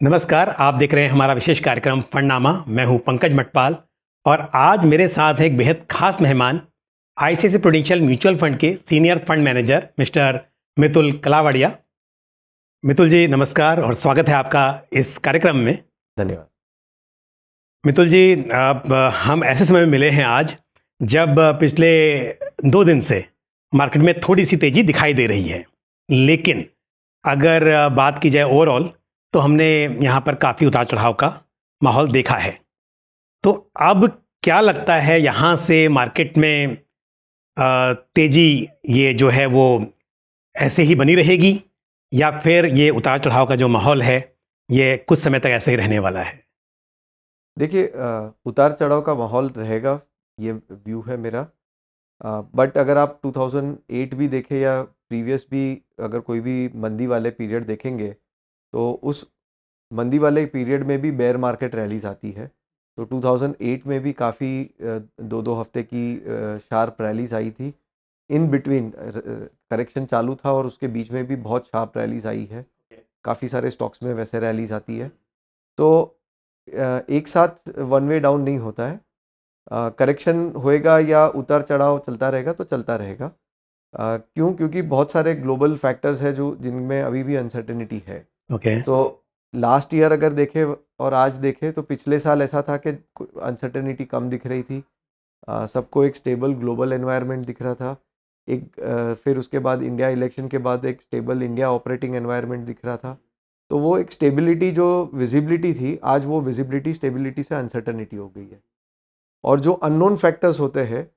नमस्कार, आप देख रहे हैं हमारा विशेष कार्यक्रम फंडनामा। मैं हूं पंकज मटपाल और आज मेरे साथ हैं एक बेहद खास मेहमान, आईसीआईसीआई प्रूडेंशियल म्यूचुअल फंड के senior fund manager mister Mitul Kalawadia. Mitul ji नमस्कार और स्वागत है आपका इस कार्यक्रम में। धन्यवाद। मितुल जी, हम ऐसे समय में मिले हैं आज जब पिछले 2 दिन से मार्केट में थोड़ी सी तेजी दिखाई दे रही है, लेकिन अगर बात की जाए ओवरऑल तो हमने यहाँ पर काफ़ी उतार चढ़ाव का माहौल देखा है। तो अब क्या लगता है यहाँ से मार्केट में तेजी ये जो है वो ऐसे ही बनी रहेगी या फिर ये उतार चढ़ाव का जो माहौल है ये कुछ समय तक ऐसे ही रहने वाला है? देखिए, उतार चढ़ाव का माहौल रहेगा, ये व्यू है मेरा। बट अगर आप 2008 भी देखें या प्रीवियस भी अगर कोई भी मंदी वाले पीरियड देखेंगे, तो उस मंदी वाले पीरियड में भी बेयर मार्केट रैलीज आती है। तो 2008 में भी काफ़ी 2-2 हफ्ते की शार्प रैलीज आई थी। इन बिटवीन करेक्शन चालू था और उसके बीच में भी बहुत शार्प रैलीज आई है। काफ़ी सारे स्टॉक्स में वैसे रैलीज आती है। तो एक साथ वन वे डाउन नहीं होता है। करेक्शन होएगा या उतार चढ़ाव चलता रहेगा तो चलता रहेगा। क्यों? क्योंकि बहुत सारे ग्लोबल फैक्टर्स हैं जो जिनमें अभी भी अनसर्टेनिटी है। ओके। तो लास्ट ईयर अगर देखें और आज देखें तो पिछले साल ऐसा था कि अनसर्टेनिटी कम दिख रही थी। सबको एक स्टेबल ग्लोबल एनवायरनमेंट दिख रहा था। फिर उसके बाद इंडिया इलेक्शन के बाद एक स्टेबल इंडिया ऑपरेटिंग एनवायरनमेंट दिख रहा था। तो वो एक स्टेबिलिटी जो विजिबिलिटी थी, आज वो विजिबिलिटी स्टेबिलिटी से अनसर्टनिटी हो गई है। और जो अननोन फैक्टर्स होते हैं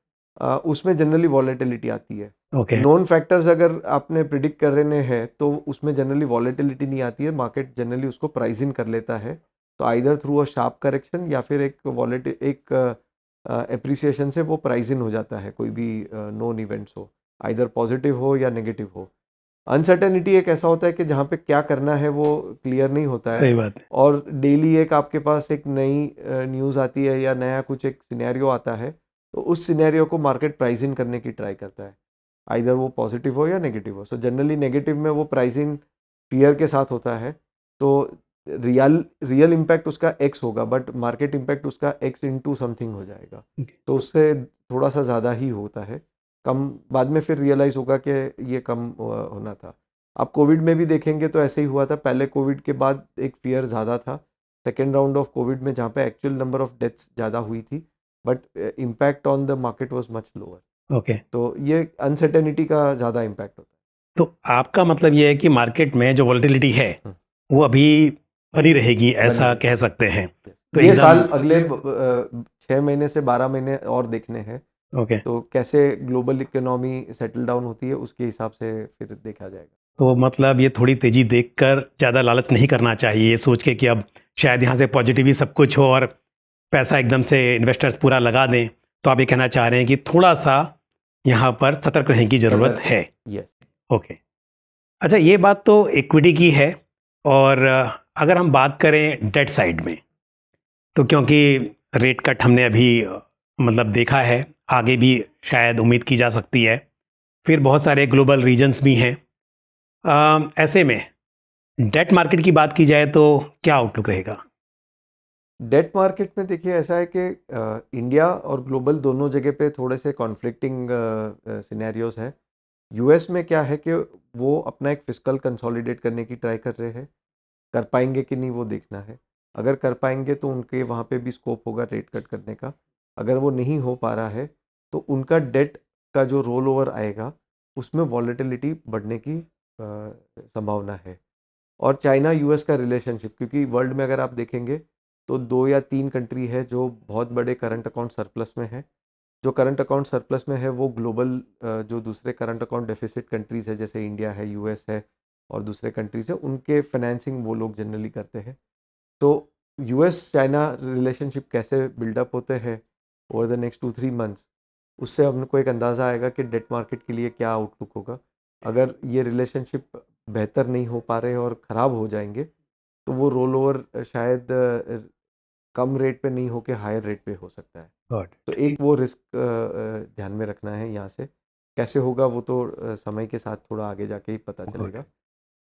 उसमें जनरली वॉलेटिलिटी आती है। ओके। नोन फैक्टर्स अगर आपने प्रिडिक्ट कर रहे हैं तो उसमें जनरली वॉलेटिलिटी नहीं आती है। मार्केट जनरली उसको प्राइस इन कर लेता है। तो either through a sharp correction या फिर एक एप्रिसिएशन से वो प्राइस इन हो जाता है, कोई भी नोन इवेंट्स हो, आइदर पॉजिटिव हो या नेगेटिव हो। अनसर्टेनिटी एक ऐसा होता है कि जहाँ पे क्या करना है वो क्लियर नहीं होता है। सही बात है। और डेली एक आपके पास एक नई न्यूज़ आती है या नया कुछ एक सिनेरियो आता है, तो उस सिनेरियो को मार्केट प्राइस इन करने की ट्राई करता है, आइदर वो पॉजिटिव हो या नेगेटिव हो। सो जनरली नेगेटिव में वो प्राइस इन फियर के साथ होता है। तो रियल इम्पैक्ट उसका एक्स होगा, बट मार्केट इम्पैक्ट उसका एक्स इंटू समथिंग हो जाएगा। तो उससे थोड़ा सा ज़्यादा ही होता है। कम बाद में फिर रियलाइज़ होगा कि ये कम होना था। आप कोविड में भी देखेंगे तो ऐसे ही हुआ था। पहले कोविड के बाद एक फियर ज़्यादा था, सेकेंड राउंड ऑफ कोविड में, जहाँ पे एक्चुअल नंबर ऑफ डेथ्स ज़्यादा हुई थी, but impact on the market was much lower. Okay. तो ये अनसर्टेनिटी का ज़्यादा इम्पैक्ट होता तो आपका मतलब ये है कि मार्केट में जो वॉलेटिलिटी है है। वो अभी बनी रहेगी, बनी ऐसा रही। कह सकते हैं? तो ये एकदम। साल अगले 6 महीने से 12 महीने और देखने हैं। ओके। तो कैसे ग्लोबल इकोनॉमी सेटल डाउन होती है उसके हिसाब से फिर देखा जाएगा। तो मतलब ये थोड़ी तेजी देखकर ज़्यादा लालच नहीं करना चाहिए, ये सोच के कि अब शायद यहाँ से पॉजिटिव ही सब कुछ हो और पैसा एकदम से इन्वेस्टर्स पूरा लगा दें। तो आप ये कहना चाह रहे हैं कि थोड़ा सा यहाँ पर सतर्क रहने की ज़रूरत है। यस। ओके। अच्छा, ये बात तो इक्विटी की है। और अगर हम बात करें डेट साइड में, तो क्योंकि रेट कट हमने अभी मतलब देखा है, आगे भी शायद उम्मीद की जा सकती है, फिर बहुत सारे ग्लोबल रीजन्स भी हैं। ऐसे में डेट मार्केट की बात की जाए तो क्या आउटलुक रहेगा? डेट मार्केट में देखिए ऐसा है कि इंडिया और ग्लोबल दोनों जगह पे थोड़े से कॉन्फ्लिक्टिंग सिनेरियोज हैं। यूएस में क्या है कि वो अपना एक फिस्कल कंसोलिडेट करने की ट्राई कर रहे हैं। कर पाएंगे कि नहीं वो देखना है। अगर कर पाएंगे तो उनके वहाँ पे भी स्कोप होगा रेट कट करने का। अगर वो नहीं हो पा रहा है तो उनका डेट का जो रोल ओवर आएगा उसमें वॉलेटिलिटी बढ़ने की संभावना है। और चाइना यूएस का रिलेशनशिप, क्योंकि वर्ल्ड में अगर आप देखेंगे तो 2 या 3 कंट्री है जो बहुत बड़े करंट अकाउंट सरप्लस में है। जो करंट अकाउंट सरप्लस में है वो ग्लोबल जो दूसरे करंट अकाउंट डेफिसिट कंट्रीज़ है, जैसे इंडिया है, यूएस है और दूसरे कंट्रीज़ है, उनके फाइनेंसिंग वो लोग जनरली करते हैं। तो यूएस चाइना रिलेशनशिप कैसे बिल्डअप होते हैं ओवर द नेक्स्ट 2-3 मंथ्स, उससे हमको एक अंदाज़ा आएगा कि डेट मार्केट के लिए क्या आउटलुक होगा। अगर ये रिलेशनशिप बेहतर नहीं हो पा रहे और ख़राब हो जाएंगे तो वो रोल ओवर शायद कम रेट पे नहीं होके हायर रेट पे हो सकता है। गॉट तो इट। एक वो रिस्क ध्यान में रखना है। यहाँ से कैसे होगा वो तो समय के साथ थोड़ा आगे जाके ही पता गॉट चलेगा। It.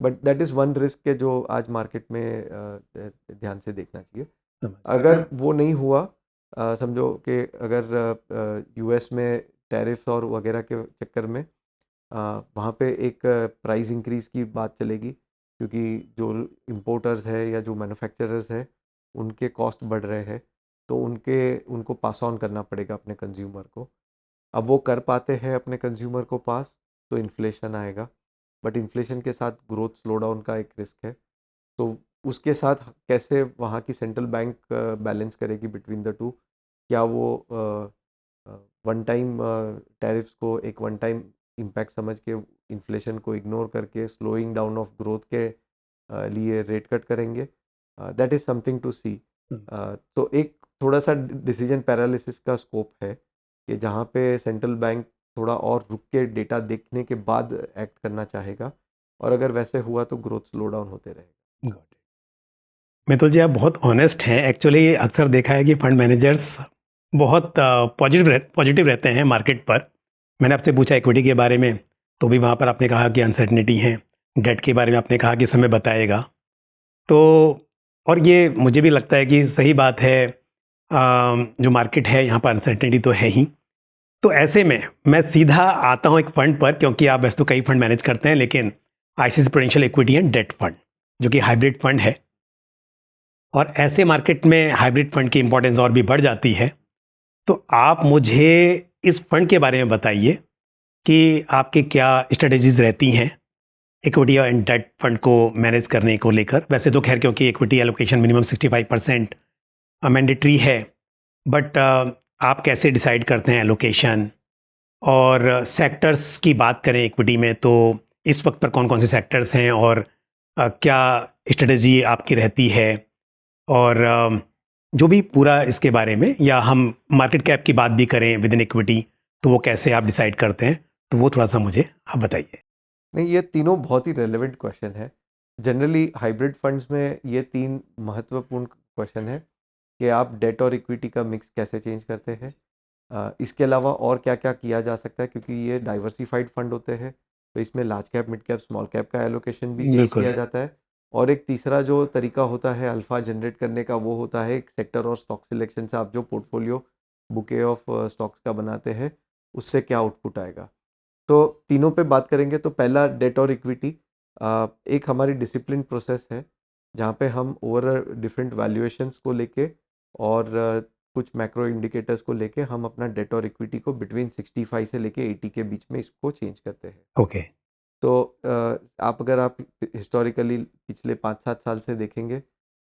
But that is one risk के जो आज मार्केट में ध्यान से देखना चाहिए। समझ अगर वो नहीं हुआ, समझो कि अगर यूएस में टैरिफ और वगैरह के चक्कर में वहाँ पे एक प्राइस इंक्रीज की बात चलेगी, क्योंकि जो इम्पोर्टर्स है या जो मैन्युफैक्चरर्स है उनके कॉस्ट बढ़ रहे हैं, तो उनको पास ऑन करना पड़ेगा अपने कंज्यूमर को। अब वो कर पाते हैं अपने कंज्यूमर को पास, तो इन्फ्लेशन आएगा, बट इन्फ्लेशन के साथ ग्रोथ स्लो डाउन का एक रिस्क है। तो उसके साथ कैसे वहाँ की सेंट्रल बैंक बैलेंस करेगी बिटवीन द टू? क्या वो वन टाइम टैरिफ्स को एक वन टाइम इम्पैक्ट समझ के इन्फ्लेशन को इग्नोर करके स्लोइंग डाउन ऑफ ग्रोथ के लिए रेट कट करेंगे? दैट इज़ समथिंग टू सी। तो एक थोड़ा सा डिसीजन पैरालिसिस का स्कोप है कि जहाँ पे सेंट्रल बैंक थोड़ा और रुक के डेटा देखने के बाद एक्ट करना चाहेगा, और अगर वैसे हुआ तो ग्रोथ स्लो डाउन होते रहेगा। Got it. मितुल जी, आप बहुत ऑनेस्ट हैं। एक्चुअली अक्सर देखा है कि फंड मैनेजर्स बहुत पॉजिटिव रहते हैं मार्केट पर। मैंने आपसे पूछा इक्विटी के बारे में, तो भी वहाँ पर आपने कहा कि अनसर्टनिटी है। डेट के बारे में आपने कहा कि समय बताएगा। तो और ये मुझे भी लगता है कि सही बात है। जो मार्केट है यहाँ पर अनसर्टनिटी तो है ही। तो ऐसे में मैं सीधा आता हूँ एक फंड पर, क्योंकि आप वैसे तो कई फंड मैनेज करते हैं, लेकिन ICICI Prudential equity and debt fund जो कि हाइब्रिड फंड है, और ऐसे मार्केट में हाइब्रिड फंड की इंपॉर्टेंस और भी बढ़ जाती है। तो आप मुझे इस फंड के बारे में बताइए कि आपके क्या स्ट्रेटजीज रहती हैं इक्विटी एंड डेट फंड को मैनेज करने को लेकर। वैसे तो खैर क्योंकि इक्विटी एलोकेशन मिनिमम 65% मैंडेटरी है, बट आप कैसे डिसाइड करते हैं एलोकेशन? और सेक्टर्स की बात करें इक्विटी में, तो इस वक्त पर कौन कौन से सेक्टर्स हैं और क्या स्ट्रेटजी आपकी रहती है? और जो भी पूरा इसके बारे में, या हम मार्केट कैप की बात भी करें विद इन इक्विटी, तो वो कैसे आप डिसाइड करते हैं, तो वो थोड़ा सा मुझे आप बताइए। नहीं, ये तीनों बहुत ही रेलेवेंट क्वेश्चन है। जनरली हाइब्रिड फंड्स में ये तीन महत्वपूर्ण क्वेश्चन है कि आप डेट और इक्विटी का मिक्स कैसे चेंज करते हैं। इसके अलावा और क्या क्या किया जा सकता है, क्योंकि ये डाइवर्सिफाइड फंड होते हैं, तो इसमें large cap, mid cap, small cap का एलोकेशन भी चेंज बिल्कुल। किया जाता है। और एक तीसरा जो तरीका होता है अल्फा जनरेट करने का, वो होता है एक सेक्टर और स्टॉक सिलेक्शन से आप जो पोर्टफोलियो बुके ऑफ स्टॉक्स का बनाते हैं, उससे क्या आउटपुट आएगा। तो तीनों पे बात करेंगे। तो पहला डेट और इक्विटी, एक हमारी डिसिप्लिन प्रोसेस है जहाँ पे हम ओवर डिफरेंट वैल्यूएशंस को लेके और कुछ मैक्रो इंडिकेटर्स को लेके हम अपना डेट और इक्विटी को बिटवीन 65 से लेके 80 के बीच में इसको चेंज करते हैं। ओके। तो अगर आप हिस्टोरिकली पिछले 5-7 साल से देखेंगे,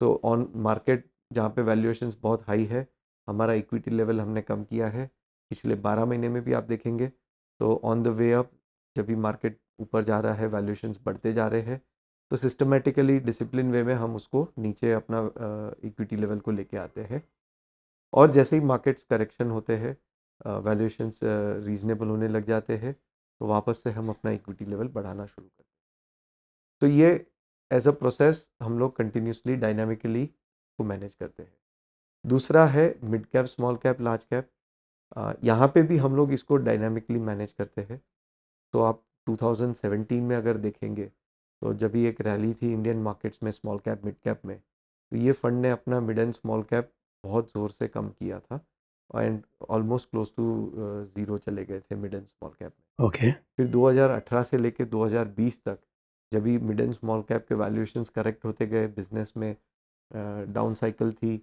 तो ऑन मार्केट जहाँ पे वैल्यूएशंस बहुत हाई है, हमारा इक्विटी लेवल हमने कम किया है। पिछले 12 महीने में भी आप देखेंगे, तो ऑन द वे अप जब भी मार्केट ऊपर जा रहा है, वैल्यूएशंस बढ़ते जा रहे हैं, तो सिस्टमेटिकली डिसिप्लिन वे में हम उसको नीचे अपना इक्विटी लेवल को लेके आते हैं। और जैसे ही मार्केट्स करेक्शन होते हैं, वैल्यूएशंस रीजनेबल होने लग जाते हैं, तो वापस से हम अपना इक्विटी लेवल बढ़ाना शुरू करते हैं। तो ये एज अ प्रोसेस हम लोग कंटिन्यूसली डायनामिकली को मैनेज करते हैं। दूसरा है mid cap, small cap, large cap. यहाँ पे भी हम लोग इसको डायनामिकली मैनेज करते हैं। तो आप 2017 में अगर देखेंगे, तो जब भी एक रैली थी इंडियन मार्केट्स में स्मॉल कैप, मिड कैप में, तो ये फंड ने अपना मिड एंड स्मॉल कैप बहुत ज़ोर से कम किया था, and almost close to zero चले गए थे मिड एंड स्मॉल कैप में। ओके। फिर 2018 से लेके 2020 तक जब भी मिड एंड स्मॉल कैप के वैल्यूएशंस करेक्ट होते गए, बिजनेस में डाउन साइकिल थी,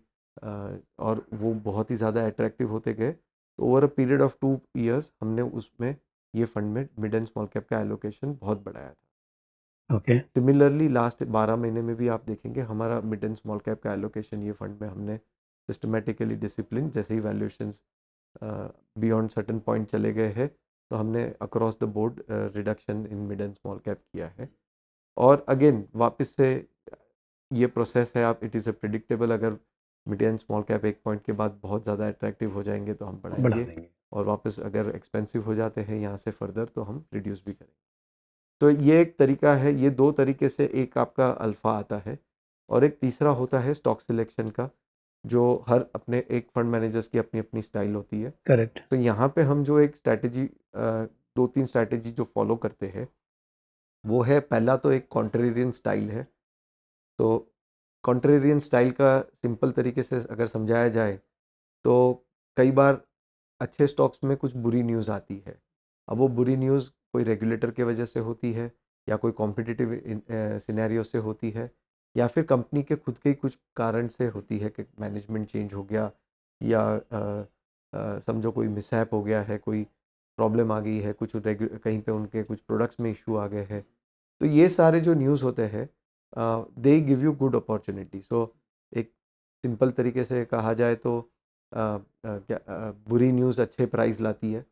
और वो बहुत ही ज़्यादा अट्रैक्टिव होते गए, तो over a period of 2 years हमने उसमें ये फंड में मिड एंड स्मॉल कैप का एलोकेशन बहुत बढ़ाया था। ओके। सिमिलरली लास्ट 12 महीने में भी आप देखेंगे हमारा मिड एंड स्मॉल कैप का एलोकेशन ये फंड में हमने सिस्टमेटिकली डिसिप्लिन, जैसे ही वैल्यूएशंस बियॉन्ड सर्टन पॉइंट चले गए हैं, तो हमने across the board reduction in mid and small cap किया है। और अगेन वापस से ये प्रोसेस है, आप इट इज़ अ प्रिडिक्टेबल, अगर मिड एंड स्मॉल कैप एक पॉइंट के बाद बहुत ज़्यादा अट्रैक्टिव हो जाएंगे तो हम बढ़ा बढ़ाएंगे, देंगे। और वापस अगर एक्सपेंसिव हो जाते हैं यहाँ से फर्दर तो हम रिड्यूस भी करेंगे। तो ये एक तरीका है। ये दो तरीके से एक आपका अल्फ़ा आता है, और एक तीसरा होता है स्टॉक सिलेक्शन का, जो हर अपने एक फंड मैनेजर्स की अपनी अपनी स्टाइल होती है। करेक्ट। तो यहाँ पे हम जो एक स्ट्रैटेजी, 2-3 स्ट्रैटेजी जो फॉलो करते हैं, वो है, पहला तो एक कॉन्ट्रेरियन स्टाइल है। तो कॉन्ट्रेरियन स्टाइल का सिंपल तरीके से अगर समझाया जाए तो कई बार अच्छे स्टॉक्स में कुछ बुरी न्यूज़ आती है। अब वो बुरी न्यूज़ कोई रेगुलेटर की वजह से होती है, या कोई कॉम्पिटिटिव सिनेरियो से होती है, या फिर कंपनी के खुद के ही कुछ कारण से होती है कि मैनेजमेंट चेंज हो गया, या समझो कोई मिसहैप हो गया है, कोई प्रॉब्लम आ गई है, कुछ कहीं पे उनके कुछ प्रोडक्ट्स में इशू आ गए हैं। तो ये सारे जो न्यूज़ होते हैं they give you good opportunity. So एक सिंपल तरीके से कहा जाए तो बुरी न्यूज़ अच्छे प्राइस लाती है,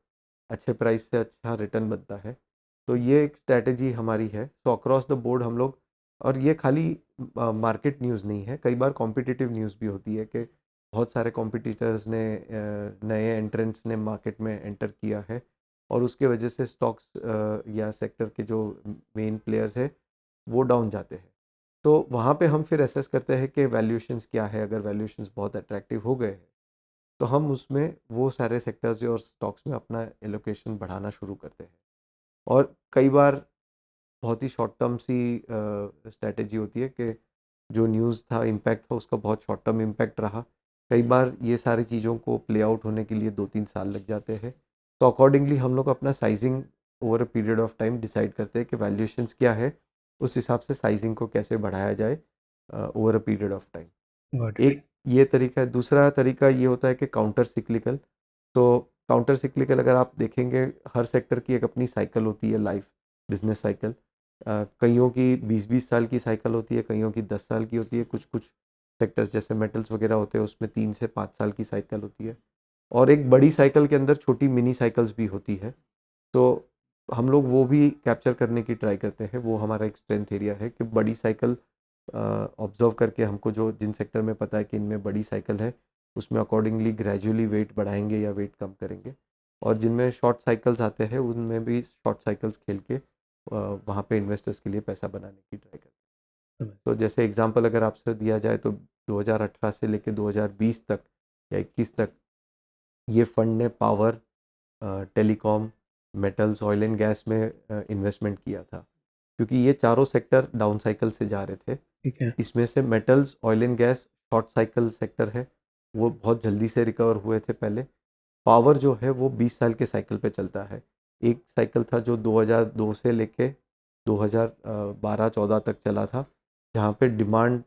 अच्छे प्राइस से अच्छा रिटर्न बनता है। तो ये एक स्ट्रैटेजी हमारी है। तो अक्रॉस द बोर्ड हम लोग, और ये खाली मार्केट न्यूज़ नहीं है, कई बार कॉम्पिटिटिव न्यूज़ भी होती है कि बहुत सारे कॉम्पिटिटर्स ने, नए एंट्रेंट्स ने मार्केट में एंटर किया है, और उसके वजह से स्टॉक्स या सेक्टर के जो मेन प्लेयर्स है वो डाउन जाते हैं। तो वहाँ पे हम फिर एसेस करते हैं कि वैल्यूएशंस क्या है। अगर वैल्यूएशंस बहुत अट्रैक्टिव हो गए हैं तो हम उसमें वो सारे सेक्टर्स और स्टॉक्स में अपना एलोकेशन बढ़ाना शुरू करते हैं। और कई बार बहुत ही शॉर्ट टर्म सी स्ट्रैटेजी होती है कि जो न्यूज़ था, इम्पैक्ट था, उसका बहुत शॉर्ट टर्म इम्पैक्ट रहा। कई बार ये सारी चीज़ों को प्ले आउट होने के लिए 2-3 साल लग जाते हैं। तो अकॉर्डिंगली हम लोग अपना sizing over a period of time decide करते हैं कि वैल्यूएशंस क्या है, उस हिसाब से साइजिंग को कैसे बढ़ाया जाए over a period of time. Got it. एक ये तरीका है। दूसरा तरीका ये होता है कि काउंटर सिक्लिकल। तो काउंटर सिक्लिकल अगर आप देखेंगे, हर सेक्टर की एक अपनी साइकिल होती है, लाइफ बिजनेस साइकिल। कईयों की 20-20 साल की साइकिल होती है, कईयों की 10 साल की होती है, कुछ कुछ सेक्टर्स जैसे मेटल्स वगैरह होते हैं उसमें 3 से 5 साल की साइकिल होती है। और एक बड़ी साइकिल के अंदर छोटी मिनी साइकिल्स भी होती है। तो हम लोग वो भी कैप्चर करने की ट्राई करते हैं। वो हमारा एक स्ट्रेंथ एरिया है कि बड़ी साइकिल ऑब्जर्व करके हमको जो जिन सेक्टर में पता है कि इनमें बड़ी साइकिल है, उसमें अकॉर्डिंगली ग्रेजुअली वेट बढ़ाएंगे या वेट कम करेंगे। और जिनमें शॉर्ट साइकिल्स आते हैं उनमें भी शॉर्ट साइकिल्स खेल के वहाँ पे इन्वेस्टर्स के लिए पैसा बनाने की ट्राई करते हैं। तो जैसे एग्जांपल अगर आपसे दिया जाए तो 2018 से लेके 2020 तक या 21 तक ये फंड ने power, telecom, metals, oil and gas में इन्वेस्टमेंट किया था, क्योंकि ये चारों सेक्टर डाउन साइकिल से जा रहे थे। ठीक है। इसमें से metals, oil and gas short cycle sector है, वो बहुत जल्दी से रिकवर हुए थे पहले। पावर जो है वो 20 साल के साइकिल पे चलता है। एक साइकिल था जो 2002 से लेके 2012-14 तक चला था, जहाँ पे डिमांड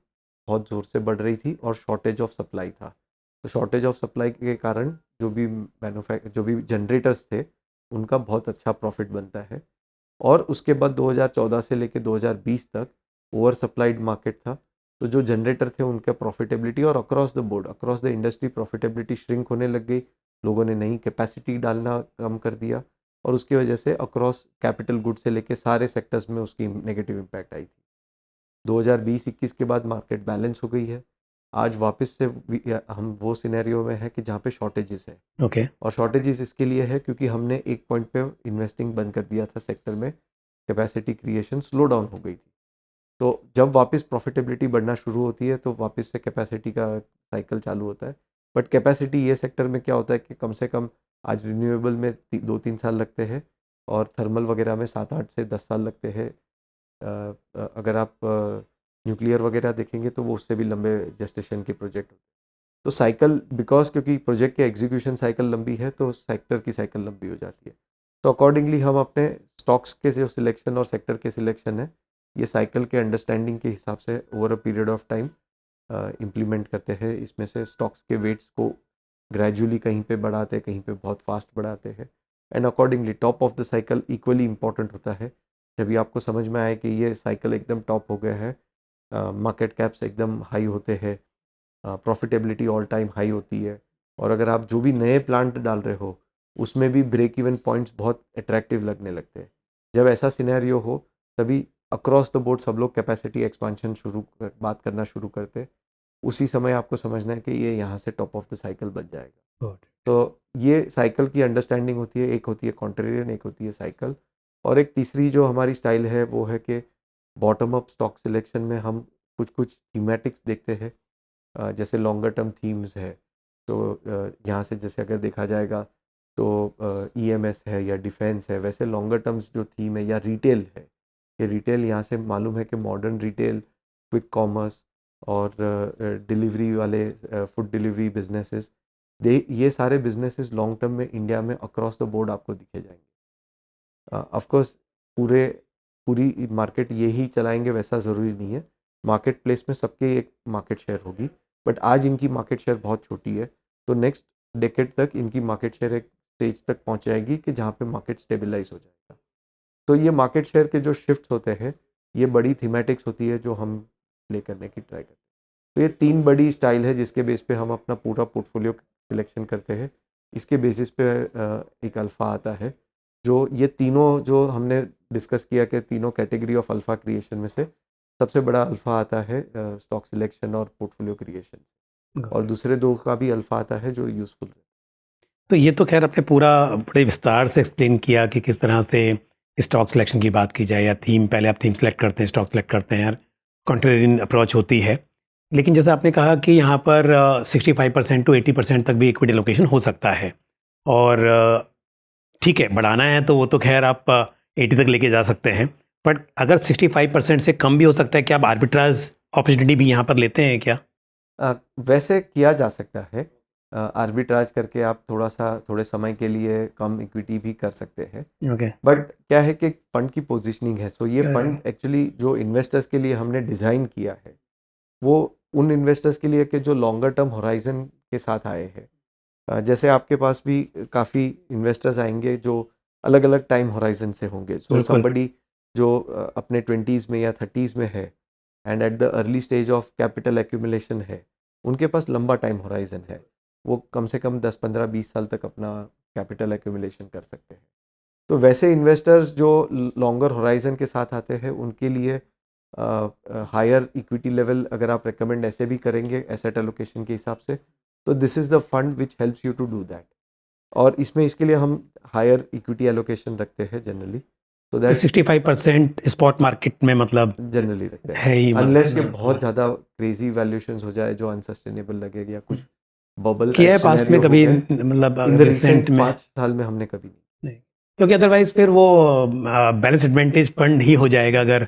बहुत ज़ोर से बढ़ रही थी और शॉर्टेज ऑफ सप्लाई था। तो शॉर्टेज ऑफ सप्लाई के कारण जो भी जनरेटर्स थे उनका बहुत अच्छा प्रॉफिट बनता है। और उसके बाद 2014 से लेके 2020 तक ओवर सप्लाइड मार्केट था। तो जो जनरेटर थे उनका प्रॉफिटेबिलिटी, और across the board, across the industry profitability shrink होने लग गई। लोगों ने नई कैपेसिटी डालना कम कर दिया, और उसकी वजह से अक्रॉस कैपिटल गुड से लेके सारे सेक्टर्स में उसकी नेगेटिव इम्पैक्ट आई थी। 2020-21 के बाद मार्केट बैलेंस हो गई है। आज वापस से हम वो सिनेरियो में है कि जहाँ पे शॉर्टेजेस है। ओके। और शॉर्टेजेस इसके लिए है क्योंकि हमने एक पॉइंट पे इन्वेस्टिंग बंद कर दिया था सेक्टर में, कैपेसिटी क्रिएशन स्लो डाउन हो गई थी। तो जब वापस प्रॉफिटेबिलिटी बढ़ना शुरू होती है तो वापस से कैपेसिटी का साइकिल चालू होता है। बट कैपेसिटी ये सेक्टर में क्या होता है कि कम से कम आज रिन्यूएबल में 2-3 साल लगते हैं, और थर्मल वगैरह में 7-8 से 10 साल लगते हैं। अगर आप न्यूक्लियर वगैरह देखेंगे तो वो उससे भी लंबे जेस्टेशन के प्रोजेक्ट। तो साइकिल बिकॉज क्योंकि प्रोजेक्ट की एग्जीक्यूशन साइकिल लंबी है तो सेक्टर की साइकिल लंबी हो जाती है। तो अकॉर्डिंगली हम अपने स्टॉक्स के जो सिलेक्शन और सेक्टर के सिलेक्शन है, ये साइकिल के अंडरस्टैंडिंग के हिसाब से over a period of time implement करते हैं। इसमें से स्टॉक्स के वेट्स को ग्रेजुअली कहीं पे बढ़ाते हैं, कहीं पे बहुत फास्ट बढ़ाते हैं। And accordingly top of the cycle equally important होता है। जब भी आपको समझ में आए कि ये साइकिल एकदम टॉप हो गया है, मार्केट कैप्स एकदम हाई होते हैं, प्रॉफिटेबिलिटी ऑल टाइम हाई होती है, और अगर आप जो भी नए प्लांट डाल रहे हो उसमें भी ब्रेक इवन पॉइंट्स बहुत अट्रैक्टिव लगने लगते हैं। जब ऐसा सिनेरियो हो तभी अक्रॉस द बोर्ड सब लोग कैपेसिटी एक्सपांशन बात करना शुरू करते हैं। उसी समय आपको समझना है कि ये यहाँ से टॉप ऑफ द साइकिल बन जाएगा। गुड। तो ये साइकिल की अंडरस्टैंडिंग होती है। एक होती है कॉन्ट्रेरियन, एक होती है साइकिल, और एक तीसरी जो हमारी स्टाइल है वो है कि बॉटम अप स्टॉक सिलेक्शन में हम कुछ कुछ थीमेटिक्स देखते हैं। जैसे लॉन्गर टर्म थीम्स है, तो यहाँ से जैसे अगर देखा जाएगा तो ईएमएस है या डिफेंस है, वैसे लॉन्गर टर्म्स जो थीम है, या रिटेल है, कि रिटेल यहाँ से मालूम है कि मॉडर्न रिटेल, क्विक कॉमर्स और डिलीवरी वाले फूड डिलीवरी बिजनेसेस, ये सारे बिजनेसेस लॉन्ग टर्म में इंडिया में अक्रॉस द बोर्ड आपको दिखे जाएंगे। ऑफ कोर्स पूरी मार्केट यही चलाएंगे वैसा ज़रूरी नहीं है, मार्केट प्लेस में सबके एक मार्केट शेयर होगी, बट आज इनकी मार्केट शेयर बहुत छोटी है। तो नेक्स्ट डेकेड तक इनकी मार्केट शेयर एक स्टेज तक पहुंच जाएगी कि जहाँ पे मार्केट स्टेबलाइज हो जाएगा। तो ये मार्केट शेयर के जो शिफ्ट होते हैं, ये बड़ी थीमेटिक्स होती है जो हम प्ले करने की ट्राई करते हैं। तो ये 3 बड़ी स्टाइल है जिसके बेस पे हम अपना पूरा पोर्टफोलियो सिलेक्शन करते हैं। इसके बेसिस पे एक अल्फ़ा आता है, जो ये तीनों जो हमने डिस्कस किया कि तीनों कैटेगरी ऑफ अल्फ़ा क्रिएशन में से सबसे बड़ा अल्फ़ा आता है स्टॉक सिलेक्शन और पोर्टफोलियो क्रिएशन, और दूसरे 2 का भी अल्फ़ा आता है जो यूज़फुल है। तो ये तो खैर आपने पूरा बड़े विस्तार से एक्सप्लेन किया कि किस तरह से स्टॉक सिलेक्शन की बात की जाए या थीम, पहले आप थीम सेलेक्ट करते हैं, स्टॉक सेलेक्ट करते हैं, यार कॉन्ट्रेरियन अप्रोच होती है। लेकिन जैसा आपने कहा कि यहाँ पर 65% टू 80% तक भी इक्विटी एलोकेशन हो सकता है, और ठीक है, बढ़ाना है तो वो तो खैर आप 80 तक लेके जा सकते हैं, बट अगर 65% से कम भी हो सकता है, क्या आप आर्बिट्राज अपॉर्चुनिटी भी यहाँ पर लेते हैं क्या? वैसे किया जा सकता है, आर्बिट्राज करके आप थोड़े समय के लिए कम इक्विटी भी कर सकते हैं। ओके। बट क्या है कि फंड की पोजीशनिंग है, सो ये Correct. फंड एक्चुअली जो इन्वेस्टर्स के लिए हमने डिज़ाइन किया है, वो उन इन्वेस्टर्स के लिए कि जो लॉन्गर टर्म होराइजन के साथ आए हैं। जैसे आपके पास भी काफ़ी इन्वेस्टर्स आएंगे जो अलग अलग टाइम होराइजन से होंगे। सो बिल्कुल। समबडी जो अपने 20s में या 30s में है and at the early stage of capital accumulation है, उनके पास लंबा टाइम होराइजन है, वो कम से कम 10-15-20 साल तक अपना कैपिटल एक्यूमुलेशन कर सकते हैं। तो वैसे इन्वेस्टर्स जो लॉन्गर होराइजन के साथ आते हैं, उनके लिए हायर इक्विटी लेवल अगर आप रेकमेंड ऐसे भी करेंगे एसेट एलोकेशन के हिसाब से, तो this is the fund which helps you to do that. और इसके लिए हम हायर इक्विटी एलोकेशन रखते हैं जनरली, तो दैट 65% स्पॉट मार्केट में मतलब जनरली रखते है हैं, ही, अनलेस के बहुत ज़्यादा क्रेजी वैल्यूएशंस हो जाए जो अनसस्टेनेबल लगे या कुछ बबल किया है पास्ट में कभी, इन मतलब द रिसेंट रिसेंट में 5 साल में हमने कभी नहीं। नहीं, क्योंकि अदरवाइज फिर वो बैलेंस एडवांटेज फंड ही हो जाएगा अगर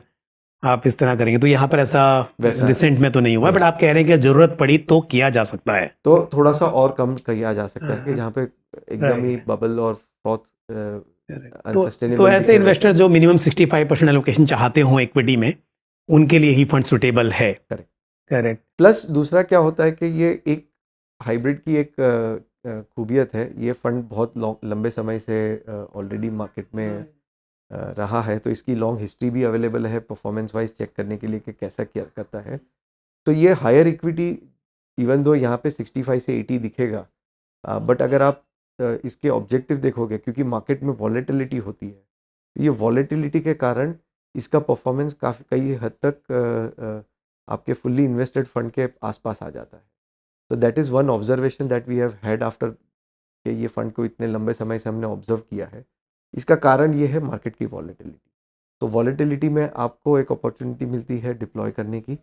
आप इस तरह करेंगे। तो यहाँ पर ऐसा वैसा रिसेंट में तो नहीं हुआ, नहीं। बट आप कह रहे हैं कि जरूरत पड़ी तो किया जा सकता है। तो थोड़ा सा और कम किया जा सकता है कि जहाँ पे एकदम ही राइट। बबल और फ्रॉथ तो अनसस्टेनेबल ऐसे इन्वेस्टर जो मिनिमम 65% एलोकेशन चाहते हों इक्विटी में, उनके लिए ही फंड सुटेबल है। करेक्ट। करेक्ट। प्लस दूसरा क्या होता है कि ये एक हाइब्रिड की एक खूबियत है, ये फंड बहुत लंबे समय से ऑलरेडी मार्केट में रहा है, तो इसकी लॉन्ग हिस्ट्री भी अवेलेबल है परफॉर्मेंस वाइज चेक करने के लिए कि कैसा क्या करता है। तो ये हायर इक्विटी इवन दो यहाँ पे 65 से 80 दिखेगा, बट अगर आप इसके ऑब्जेक्टिव देखोगे, क्योंकि मार्केट में वॉलेटिलिटी होती है, ये वॉलेटिलिटी के कारण इसका परफॉर्मेंस काफ़ी कई हद तक आपके फुल्ली इन्वेस्टेड फंड के आसपास आ जाता है। तो that is one observation that we have had after कि ये फंड को इतने लंबे समय से हमने ऑब्जर्व किया है। इसका कारण ये है मार्केट की वॉलेटिलिटी। तो वॉलेटिलिटी में आपको एक अपॉर्चुनिटी मिलती है डिप्लॉय करने की,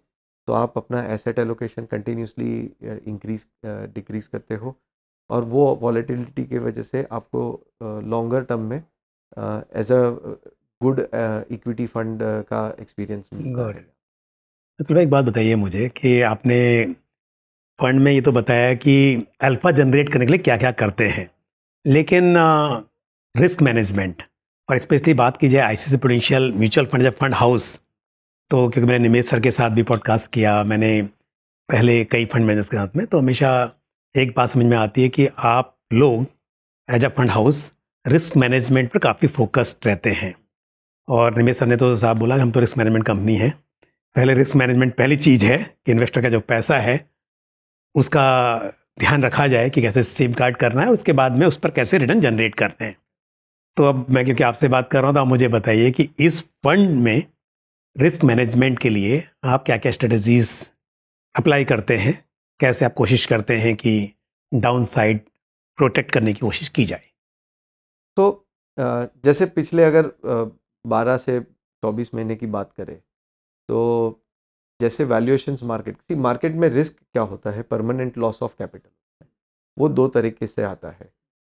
तो आप अपना asset allocation continuously increase decrease करते हो, और वो वॉलेटिलिटी की वजह से आपको लॉन्गर टर्म में as a good equity fund का एक्सपीरियंस मिलता गुड। है। तो थोड़ा एक बात बताइए मुझे कि आपने फंड में ये तो बताया कि अल्फा जनरेट करने के लिए क्या क्या करते हैं, लेकिन रिस्क मैनेजमेंट और स्पेशली बात की जाए आईसीसी प्रूडेंशियल म्यूचुअल फंड जब फंड हाउस, तो क्योंकि मैंने निमेश सर के साथ भी पॉडकास्ट किया, मैंने पहले कई फंड मैनेजर्स के साथ में, तो हमेशा एक बात समझ में आती है कि आप लोग as a fund house risk management पर काफ़ी फोकस्ड रहते हैं। और निमेश सर ने तो साहब बोला कि हम तो रिस्क मैनेजमेंट कंपनी है। पहले रिस्क मैनेजमेंट पहली चीज़ है कि इन्वेस्टर का जो पैसा है उसका ध्यान रखा जाए कि कैसे सेफ गार्ड करना है, उसके बाद में उस पर कैसे रिटर्न जनरेट करने हैं। तो अब मैं क्योंकि आपसे बात कर रहा हूँ, तो आप मुझे बताइए कि इस फंड में रिस्क मैनेजमेंट के लिए आप क्या क्या स्ट्रेटजीज अप्लाई करते हैं, कैसे आप कोशिश करते हैं कि डाउन साइड प्रोटेक्ट करने की कोशिश की जाए। तो जैसे पिछले अगर 12 से 24 महीने की बात करें, तो जैसे वैल्यूएशंस मार्केट में रिस्क क्या होता है, परमानेंट लॉस ऑफ कैपिटल, वो 2 तरीके से आता है।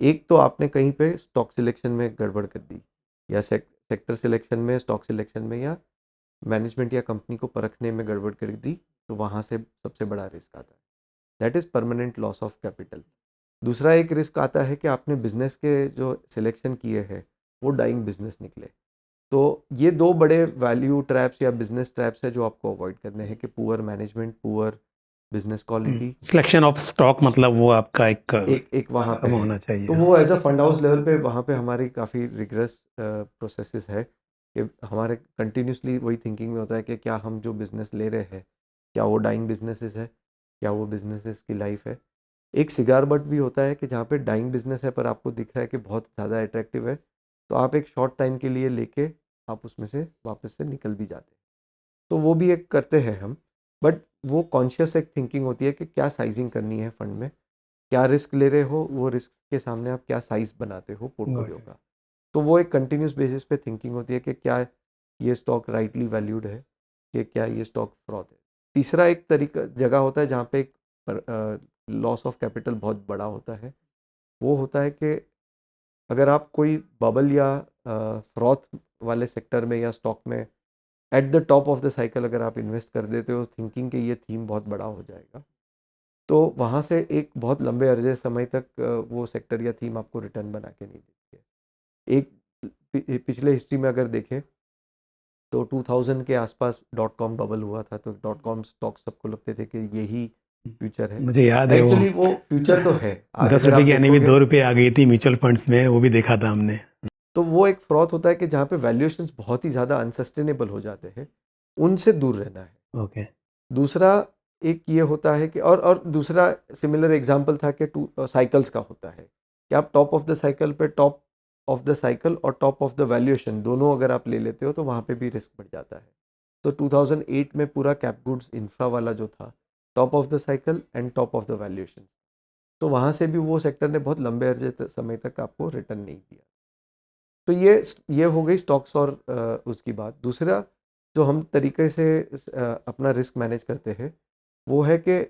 एक तो आपने कहीं पे स्टॉक सिलेक्शन में गड़बड़ कर दी या सेक्टर सिलेक्शन में, स्टॉक सिलेक्शन में, या मैनेजमेंट या कंपनी को परखने में गड़बड़ कर दी, तो वहाँ से सबसे बड़ा रिस्क आता है। That is permanent loss of capital. दूसरा एक रिस्क आता है कि आपने बिजनेस के जो सिलेक्शन किए हैं वो डाइंग बिजनेस निकले। तो ये दो बड़े वैल्यू ट्रैप्स या बिजनेस ट्रैप्स है जो आपको अवॉइड करने हैं, कि poor management, poor business quality. Selection of stock मतलब वो आपका एक वहाँ पे है। होना चाहिए। तो वो as a fund house level पे वहाँ पे हमारी काफ़ी रिग्रेस प्रोसेसेस है, कि हमारे कंटिन्यूसली वही थिंकिंग में होता है कि क्या हम जो बिज़नेस ले रहे हैं, क्या वो डाइंग बिजनेसेस है, क्या वो बिजनेसेस की लाइफ है। एक सिगार बट भी होता है कि जहाँ पे डाइंग बिजनेस है पर आपको दिख रहा है कि बहुत ज़्यादा अट्रैक्टिव है, तो आप एक शॉर्ट टाइम के लिए लेके आप उसमें से वापस से निकल भी जाते हैं। तो वो भी एक करते हैं हम, बट वो कॉन्शियस एक थिंकिंग होती है कि क्या साइजिंग करनी है फंड में, क्या रिस्क ले रहे हो, वो रिस्क के सामने आप क्या साइज बनाते हो पोर्टफोलियो का। तो वो एक कंटिन्यूस बेसिस पे थिंकिंग होती है कि क्या ये स्टॉक राइटली वैल्यूड है, कि क्या ये स्टॉक फ्रॉड है। तीसरा एक तरीका जगह होता है जहाँ पे एक लॉस ऑफ कैपिटल बहुत बड़ा होता है। वो होता है कि अगर आप कोई बबल या फ्रॉथ वाले सेक्टर में या स्टॉक में at the top of the cycle अगर आप इन्वेस्ट कर देते हो थिंकिंग कि ये थीम बहुत बड़ा हो जाएगा, तो वहाँ से एक बहुत लंबे अरजे समय तक वो सेक्टर या थीम आपको रिटर्न बना के नहीं देती है। एक पिछले हिस्ट्री में अगर देखें तो 2000 के आसपास डॉट कॉम बबल हुआ था, तो डॉट कॉम स्टॉक सबको लगते थे कि यही फ्यूचर है। मुझे याद है वो एक्चुअली वो फ्यूचर तो है। आज 10 अगर रुपए आप की यानी भी देखोगे 2 रुपए आ गई थी म्यूचुअल फंड्स में, वो भी देखा था हमने। तो वो एक फ्रॉथ होता है कि जहाँ पे वैल्यूएशंस बहुत ही ज़्यादा अनसस्टेनेबल हो जाते हैं, उनसे दूर रहना है। ओके। दूसरा एक ये होता है कि और दूसरा सिमिलर एग्जांपल था कि साइकिल्स का होता है कि आप टॉप ऑफ द साइकिल पे, टॉप ऑफ द साइकिल और टॉप ऑफ द वैल्यूएशन दोनों अगर आप ले लेते हो तो वहाँ पे भी रिस्क बढ़ जाता है। तो 2008 में पूरा कैप गुड्स इंफ्रा वाला जो था, top of the cycle and top of the valuation, तो वहाँ से भी वो सेक्टर ने बहुत लंबे अरजे समय तक आपको रिटर्न नहीं दिया। तो ये हो गई स्टॉक्स और उसकी बात। दूसरा जो हम तरीके से अपना रिस्क मैनेज करते हैं वो है कि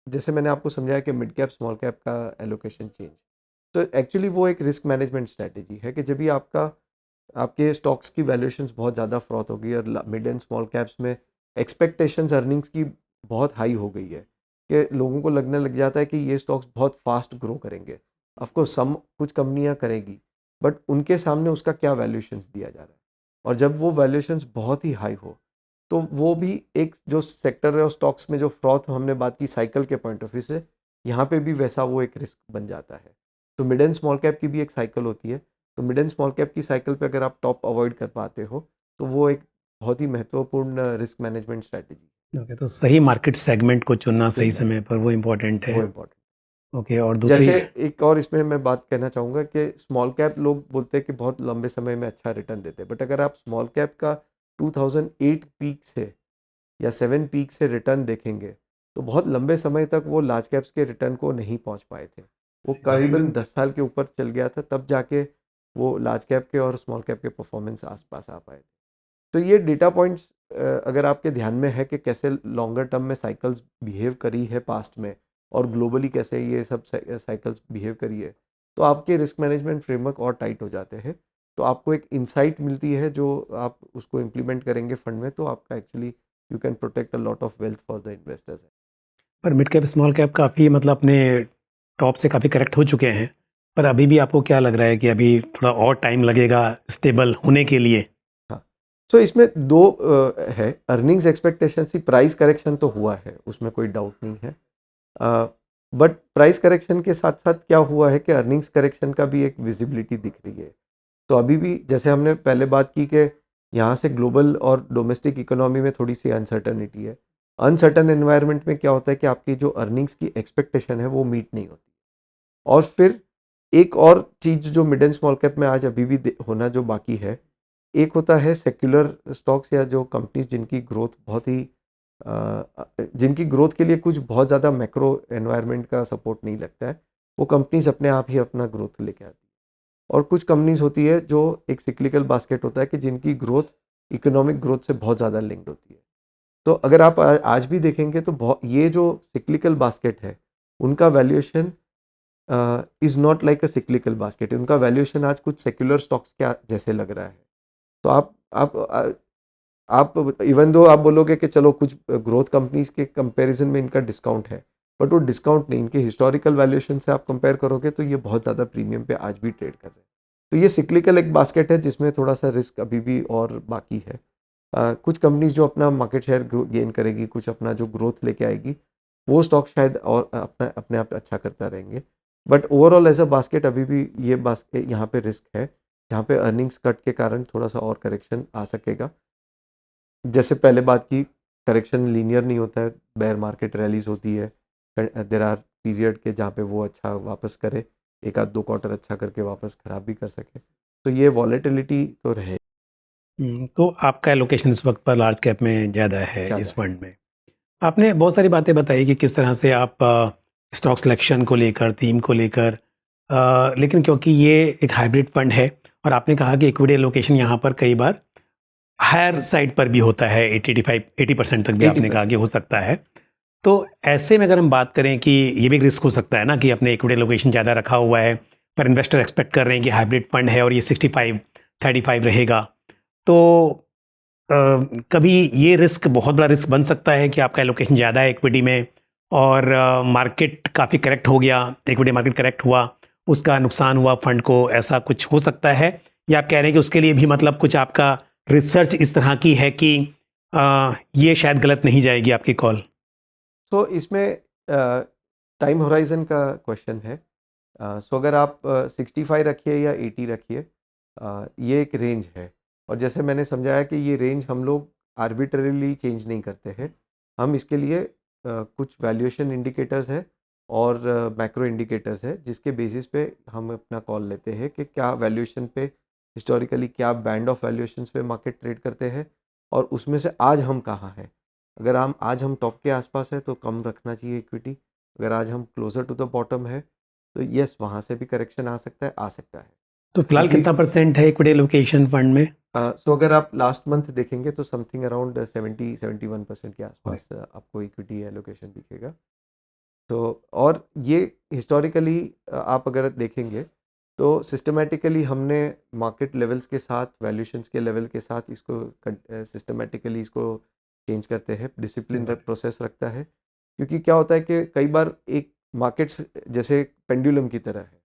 जैसे मैंने आपको समझाया कि मिड कैप स्मॉल कैप का एलोकेशन चेंज, तो एक्चुअली वो एक रिस्क मैनेजमेंट स्ट्रेटेजी है कि जब भी आपके स्टॉक्स की वैल्यूएशंस बहुत ज़्यादा फ्रॉथ हो गई और मिड एंड स्मॉल कैप्स में एक्सपेक्टेशंस अर्निंग्स की बहुत हाई हो गई है, कि लोगों को लगने लग जाता है कि ये स्टॉक्स बहुत फास्ट ग्रो करेंगे। ऑफकोर्स कुछ कंपनियां करेगी, बट उनके सामने उसका क्या वैल्यूएशंस दिया जा रहा है, और जब वो वैल्यूएशंस बहुत ही हाई हो तो वो भी एक जो सेक्टर है और स्टॉक्स में जो फ्रॉथ हमने बात की साइकिल के पॉइंट ऑफ व्यू से, यहाँ पे भी वैसा वो एक रिस्क बन जाता है। तो मिड एंड स्मॉल कैप की भी एक साइकिल होती है, तो मिड एंड स्मॉल कैप की साइकिल पे अगर आप टॉप अवॉइड कर पाते हो तो वो एक बहुत ही महत्वपूर्ण रिस्क मैनेजमेंट स्ट्रैटेजी। ओके, तो सही मार्केट सेगमेंट को चुनना सही चुनना। समय पर वो इम्पोर्टेंट है। वो इम्पोर्टेंट। ओके, और दूसरी जैसे एक और इसमें मैं बात कहना चाहूँगा कि स्मॉल कैप लोग बोलते हैं कि बहुत लंबे समय में अच्छा रिटर्न देते हैं, बट अगर आप स्मॉल कैप का 2008 पीक से या 7 पीक से रिटर्न देखेंगे तो बहुत लंबे समय तक वो लार्ज कैप्स के रिटर्न को नहीं पहुंच पाए थे। वो करीबन 10 साल के ऊपर चल गया था, तब जाके वो लार्ज कैप के और स्मॉल कैप के परफॉर्मेंस आसपास आ पाए थे। तो ये डेटा पॉइंट्स अगर आपके ध्यान में है कि कैसे लॉन्गर टर्म में साइकिल्स बिहेव करी है पास्ट में और ग्लोबली कैसे ये सब साइकिल्स बिहेव करी है, तो आपके रिस्क मैनेजमेंट फ्रेमवर्क और टाइट हो जाते हैं। तो आपको एक इंसाइट मिलती है जो आप उसको इम्प्लीमेंट करेंगे फंड में, तो आपका actually you can protect a lot of wealth for the investors. पर मिड कैप स्मॉल कैप काफ़ी मतलब अपने टॉप से काफ़ी करेक्ट हो चुके हैं, पर अभी भी आपको क्या लग रहा है कि अभी थोड़ा और टाइम लगेगा स्टेबल होने के लिए? हाँ, सो इसमें दो है। अर्निंग्स एक्सपेक्टेशन सी प्राइस करेक्शन तो हुआ है, उसमें कोई डाउट नहीं है, बट प्राइस करेक्शन के साथ साथ क्या हुआ है कि अर्निंग्स करेक्शन का भी एक विजिबिलिटी दिख रही है। तो अभी भी जैसे हमने पहले बात की कि यहाँ से ग्लोबल और डोमेस्टिक इकोनॉमी में थोड़ी सी अनसर्टनिटी है। अनसर्टन एनवायरनमेंट में क्या होता है कि आपकी जो अर्निंग्स की एक्सपेक्टेशन है वो मीट नहीं होती। और फिर एक और चीज़ जो मिड एंड स्मॉल कैप में आज अभी भी होना जो बाकी है, एक होता है सेक्युलर स्टॉक्स या जो कंपनीज जिनकी ग्रोथ बहुत ही जिनकी ग्रोथ के लिए कुछ बहुत ज़्यादा मैक्रो एनवायरनमेंट का सपोर्ट नहीं लगता है, वो कंपनीज अपने आप ही अपना ग्रोथ लेके आती है। और कुछ कंपनीज होती है जो एक सिक्लिकल बास्केट होता है कि जिनकी ग्रोथ इकोनॉमिक ग्रोथ से बहुत ज़्यादा लिंक्ड होती है। तो अगर आप आज भी देखेंगे तो ये जो सिक्लिकल बास्केट है उनका valuation is not like a cyclical basket, उनका वैल्यूएशन आज कुछ सेक्युलर स्टॉक्स के जैसे लग रहा है। तो आप इवन दो आप बोलोगे कि चलो कुछ ग्रोथ कंपनीज के कंपैरिजन में इनका डिस्काउंट है, बट वो डिस्काउंट नहीं, इनके हिस्टोरिकल वैल्यूएशन से आप कंपेयर करोगे तो ये बहुत ज़्यादा प्रीमियम पे आज भी ट्रेड कर रहे हैं। तो ये सिक्लिकल एक बास्केट है जिसमें थोड़ा सा रिस्क अभी भी और बाकी है। कुछ कंपनीज जो अपना मार्केट शेयर गेन करेगी, कुछ अपना जो ग्रोथ लेके आएगी, वो स्टॉक शायद और अपने आप अच्छा करता रहेंगे। But overall as a basket अभी भी ये बास्केट यहाँ पे रिस्क है, यहाँ पे अर्निंग्स कट के कारण थोड़ा सा और करेक्शन आ सकेगा। जैसे पहले बात की, करेक्शन लीनियर नहीं होता है, बेयर मार्केट रैलीज होती है, देर आर पीरियड के जहाँ पे वो अच्छा वापस करे, एक आध दो क्वार्टर अच्छा करके वापस खराब भी कर सके, तो ये वॉलेटिलिटी तो रहे। तो आपका एलोकेशन इस वक्त पर लार्ज कैप में ज़्यादा है ज़्यादा इस है। फंड में। आपने बहुत सारी बातें बताई कि किस तरह से आप स्टॉक सिलेक्शन को लेकर, थीम को लेकर, लेकिन क्योंकि ये एक हाइब्रिड फंड है और आपने कहा कि इक्विटी एलोकेशन यहाँ पर कई बार हायर साइड पर भी होता है, 80% तक भी आपने कहा कि हो सकता है। तो ऐसे में अगर हम बात करें कि ये भी एक रिस्क हो सकता है ना कि अपने इक्विटी एलोकेशन ज़्यादा रखा हुआ है, पर इन्वेस्टर एक्सपेक्ट कर रहे हैं कि हाइब्रिड फंड है और ये 65-35 रहेगा, तो अ, कभी ये रिस्क बहुत बड़ा रिस्क बन सकता है कि आपका एलोकेशन ज़्यादा है इक्विटी में और मार्केट काफ़ी करेक्ट हो गया, इक्विटी मार्केट करेक्ट हुआ, उसका नुकसान हुआ फंड को, ऐसा कुछ हो सकता है? या आप कह रहे हैं कि उसके लिए भी मतलब कुछ आपका रिसर्च इस तरह की है कि ये शायद गलत नहीं जाएगी आपकी कॉल? तो इसमें टाइम होराइजन का क्वेश्चन है। सो अगर आप 65 रखिए या 80 रखिए, ये एक रेंज है, और जैसे मैंने समझाया कि ये रेंज हम लोग आर्बिट्ररीली चेंज नहीं करते हैं। हम इसके लिए कुछ वैल्यूएशन इंडिकेटर्स है और मैक्रो इंडिकेटर्स है जिसके बेसिस पे हम अपना कॉल लेते हैं कि क्या वैल्यूएशन पे हिस्टोरिकली क्या बैंड ऑफ वैल्यूएशंस पे मार्केट ट्रेड करते हैं, और उसमें से आज हम कहाँ हैं। अगर आज हम टॉप के आसपास है तो कम रखना चाहिए इक्विटी, अगर आज हम क्लोजर टू द बॉटम है तो यस वहाँ से भी करेक्शन आ सकता है, तो फिलहाल क्योंकि कितना परसेंट है इक्विटी एलोकेशन फंड में? सो अगर आप लास्ट मंथ देखेंगे तो समथिंग अराउंड 70-71% के आसपास आपको इक्विटी एलोकेशन दिखेगा। तो और ये हिस्टोरिकली आप अगर देखेंगे तो सिस्टमेटिकली हमने मार्केट लेवल्स के साथ, वैल्यूएशंस के लेवल के साथ इसको सिस्टमेटिकली इसको चेंज करते हैं, डिसिप्लिन प्रोसेस रखता है। क्योंकि क्या होता है कि कई बार एक मार्केट्स जैसे पेंडुलम की तरह है,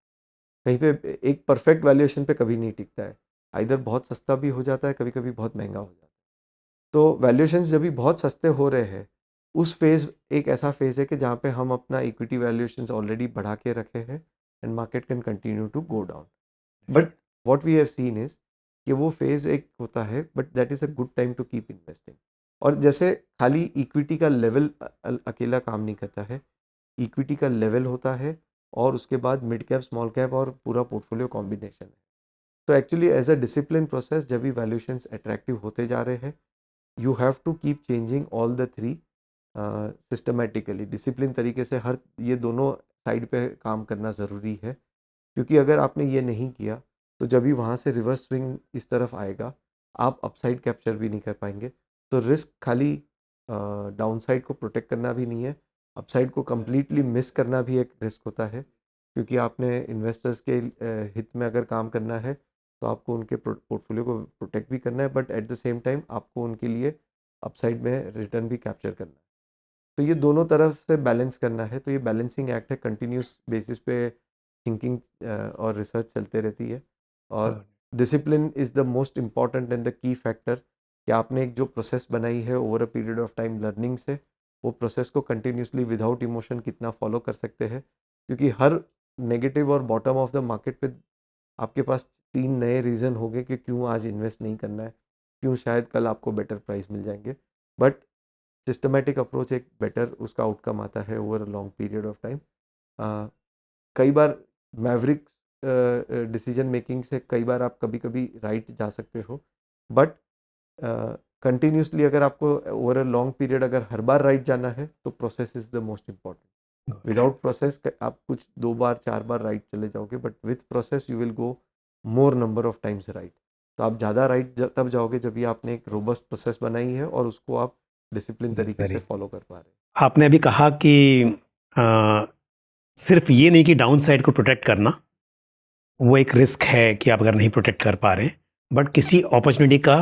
कहीं पे एक परफेक्ट वैल्यूएशन पे कभी नहीं टिकता है, इधर बहुत सस्ता भी हो जाता है, कभी कभी बहुत महंगा हो जाता है। तो वैल्यूएशंस जब भी बहुत सस्ते हो रहे हैं, उस फेज़ एक ऐसा फेज़ है कि जहाँ पे हम अपना इक्विटी वैल्यूएशंस ऑलरेडी बढ़ा के रखे हैं and market can continue to go down. But what we have seen is कि वो फेज़ एक होता है, but that is a good time to keep investing. और जैसे खाली इक्विटी का लेवल अकेला काम नहीं करता है, इक्विटी का लेवल होता है और उसके बाद मिड कैप, स्मॉल कैप और पूरा पोर्टफोलियो कॉम्बिनेशन है। तो actually as a discipline process जब भी वैल्यूएशंस अट्रैक्टिव होते जा रहे हैं, you have to keep changing all the three systematically, discipline तरीके से हर ये दोनों साइड पे काम करना ज़रूरी है। क्योंकि अगर आपने ये नहीं किया तो जब भी वहाँ से रिवर्स स्विंग इस तरफ आएगा, आप अपसाइड कैप्चर भी नहीं कर पाएंगे। तो रिस्क खाली डाउनसाइड को प्रोटेक्ट करना भी नहीं है, अपसाइड को कम्प्लीटली मिस करना भी एक रिस्क होता है। क्योंकि आपने इन्वेस्टर्स के हित में अगर काम करना है तो आपको उनके पोर्टफोलियो को प्रोटेक्ट भी करना है, but at the same time आपको उनके लिए अपसाइड में रिटर्न भी कैप्चर करना है। तो ये दोनों तरफ से बैलेंस करना है, तो ये बैलेंसिंग एक्ट है, कंटिन्यूस बेसिस पे थिंकिंग और रिसर्च चलते रहती है। और discipline is the most important and the key factor कि आपने एक जो प्रोसेस बनाई है over a period of time learning से, वो प्रोसेस को कंटिन्यूसली विदाउट इमोशन कितना फॉलो कर सकते हैं। क्योंकि हर नेगेटिव और बॉटम ऑफ द मार्केट पे आपके पास 3 नए रीज़न होंगे कि क्यों आज इन्वेस्ट नहीं करना है, क्यों शायद कल आपको बेटर प्राइस मिल जाएंगे। बट सिस्टमेटिक अप्रोच एक बेटर उसका आउटकम आता है over a long period of time. कई बार मैवरिक डिसीजन मेकिंग से कई बार आप कभी कभी राइट जा सकते हो, बट कंटिन्यूसली अगर आपको ओवर अ लॉन्ग पीरियड अगर हर बार राइट जाना है तो process is the most important. Without process आप कुछ 2 बार 4 बार राइट चले जाओगे, but with process you will go more number of times right. तो आप ज़्यादा राइट तब जाओगे जब भी आपने एक रोबस्ट प्रोसेस बनाई है और उसको आप डिसिप्लिन तरीके से फॉलो कर पा रहे हैं। आपने अभी कहा कि सिर्फ ये नहीं कि डाउन साइड को प्रोटेक्ट करना वो एक रिस्क है कि आप अगर नहीं प्रोटेक्ट कर पा रहे हैं, बट किसी अपॉर्चुनिटी का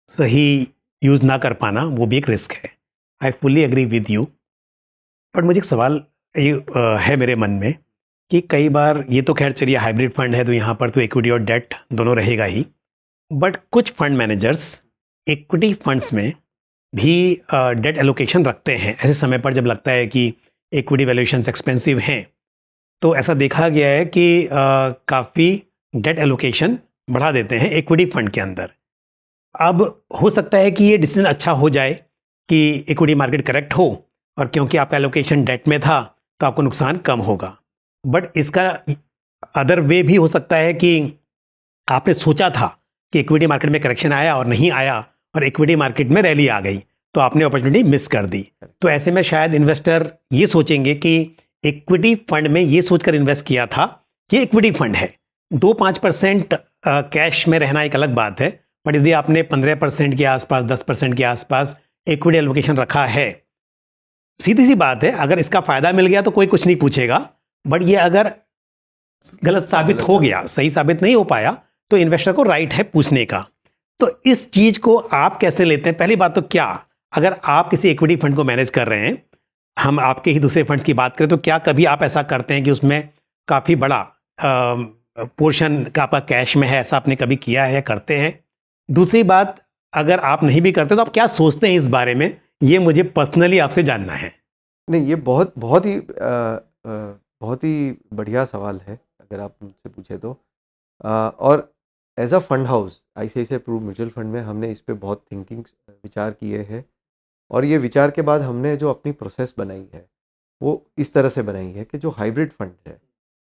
सही यूज़ ना कर पाना वो भी एक रिस्क है। I fully agree with you. But मुझे एक सवाल ये है मेरे मन में कि कई बार ये तो खैर चलिए हाइब्रिड फंड है तो यहाँ पर तो इक्विटी और डेट दोनों रहेगा ही, बट कुछ फंड मैनेजर्स इक्विटी फंड्स में भी डेट एलोकेशन रखते हैं ऐसे समय पर जब लगता है कि इक्विटी वैल्यूएशंस एक्सपेंसिव हैं। तो ऐसा देखा गया है कि काफ़ी डेट एलोकेशन बढ़ा देते हैं इक्विटी फंड के अंदर। अब हो सकता है कि ये डिसीजन अच्छा हो जाए कि इक्विटी मार्केट करेक्ट हो और क्योंकि आपका एलोकेशन डेट में था तो आपको नुकसान कम होगा। बट इसका अदर वे भी हो सकता है कि आपने सोचा था कि इक्विटी मार्केट में करेक्शन आया और नहीं आया और इक्विटी मार्केट में रैली आ गई तो आपने अपॉर्चुनिटी मिस कर दी। तो ऐसे में शायद इन्वेस्टर ये सोचेंगे कि इक्विटी फंड में ये सोचकर इन्वेस्ट किया था कि इक्विटी फंड है, 2-5% कैश में रहना एक अलग बात है, बट यदि आपने 15% के आसपास 10% के आसपास इक्विटी एलोकेशन रखा है, सीधी सी बात है अगर इसका फायदा मिल गया तो कोई कुछ नहीं पूछेगा, बट ये अगर गलत साबित हो गया, सही साबित नहीं हो पाया, तो इन्वेस्टर को राइट है पूछने का। तो इस चीज को आप कैसे लेते हैं? पहली बात तो क्या अगर आप किसी इक्विटी फंड को मैनेज कर रहे हैं, हम आपके ही दूसरे फंड्स की बात करें तो क्या कभी आप ऐसा करते हैं कि उसमें काफी बड़ा पोर्शन का आपका कैश में है, ऐसा आपने कभी किया है, करते हैं? दूसरी बात, अगर आप नहीं भी करते तो आप क्या सोचते हैं इस बारे में, ये मुझे पर्सनली आपसे जानना है। नहीं, ये बहुत बहुत ही बहुत ही बढ़िया सवाल है अगर आप मुझसे पूछे तो। और as a fund house ICICI Pru mutual fund में हमने इस पे बहुत थिंकिंग विचार किए हैं, और ये विचार के बाद हमने जो अपनी प्रोसेस बनाई है वो इस तरह से बनाई है कि जो हाइब्रिड फंड है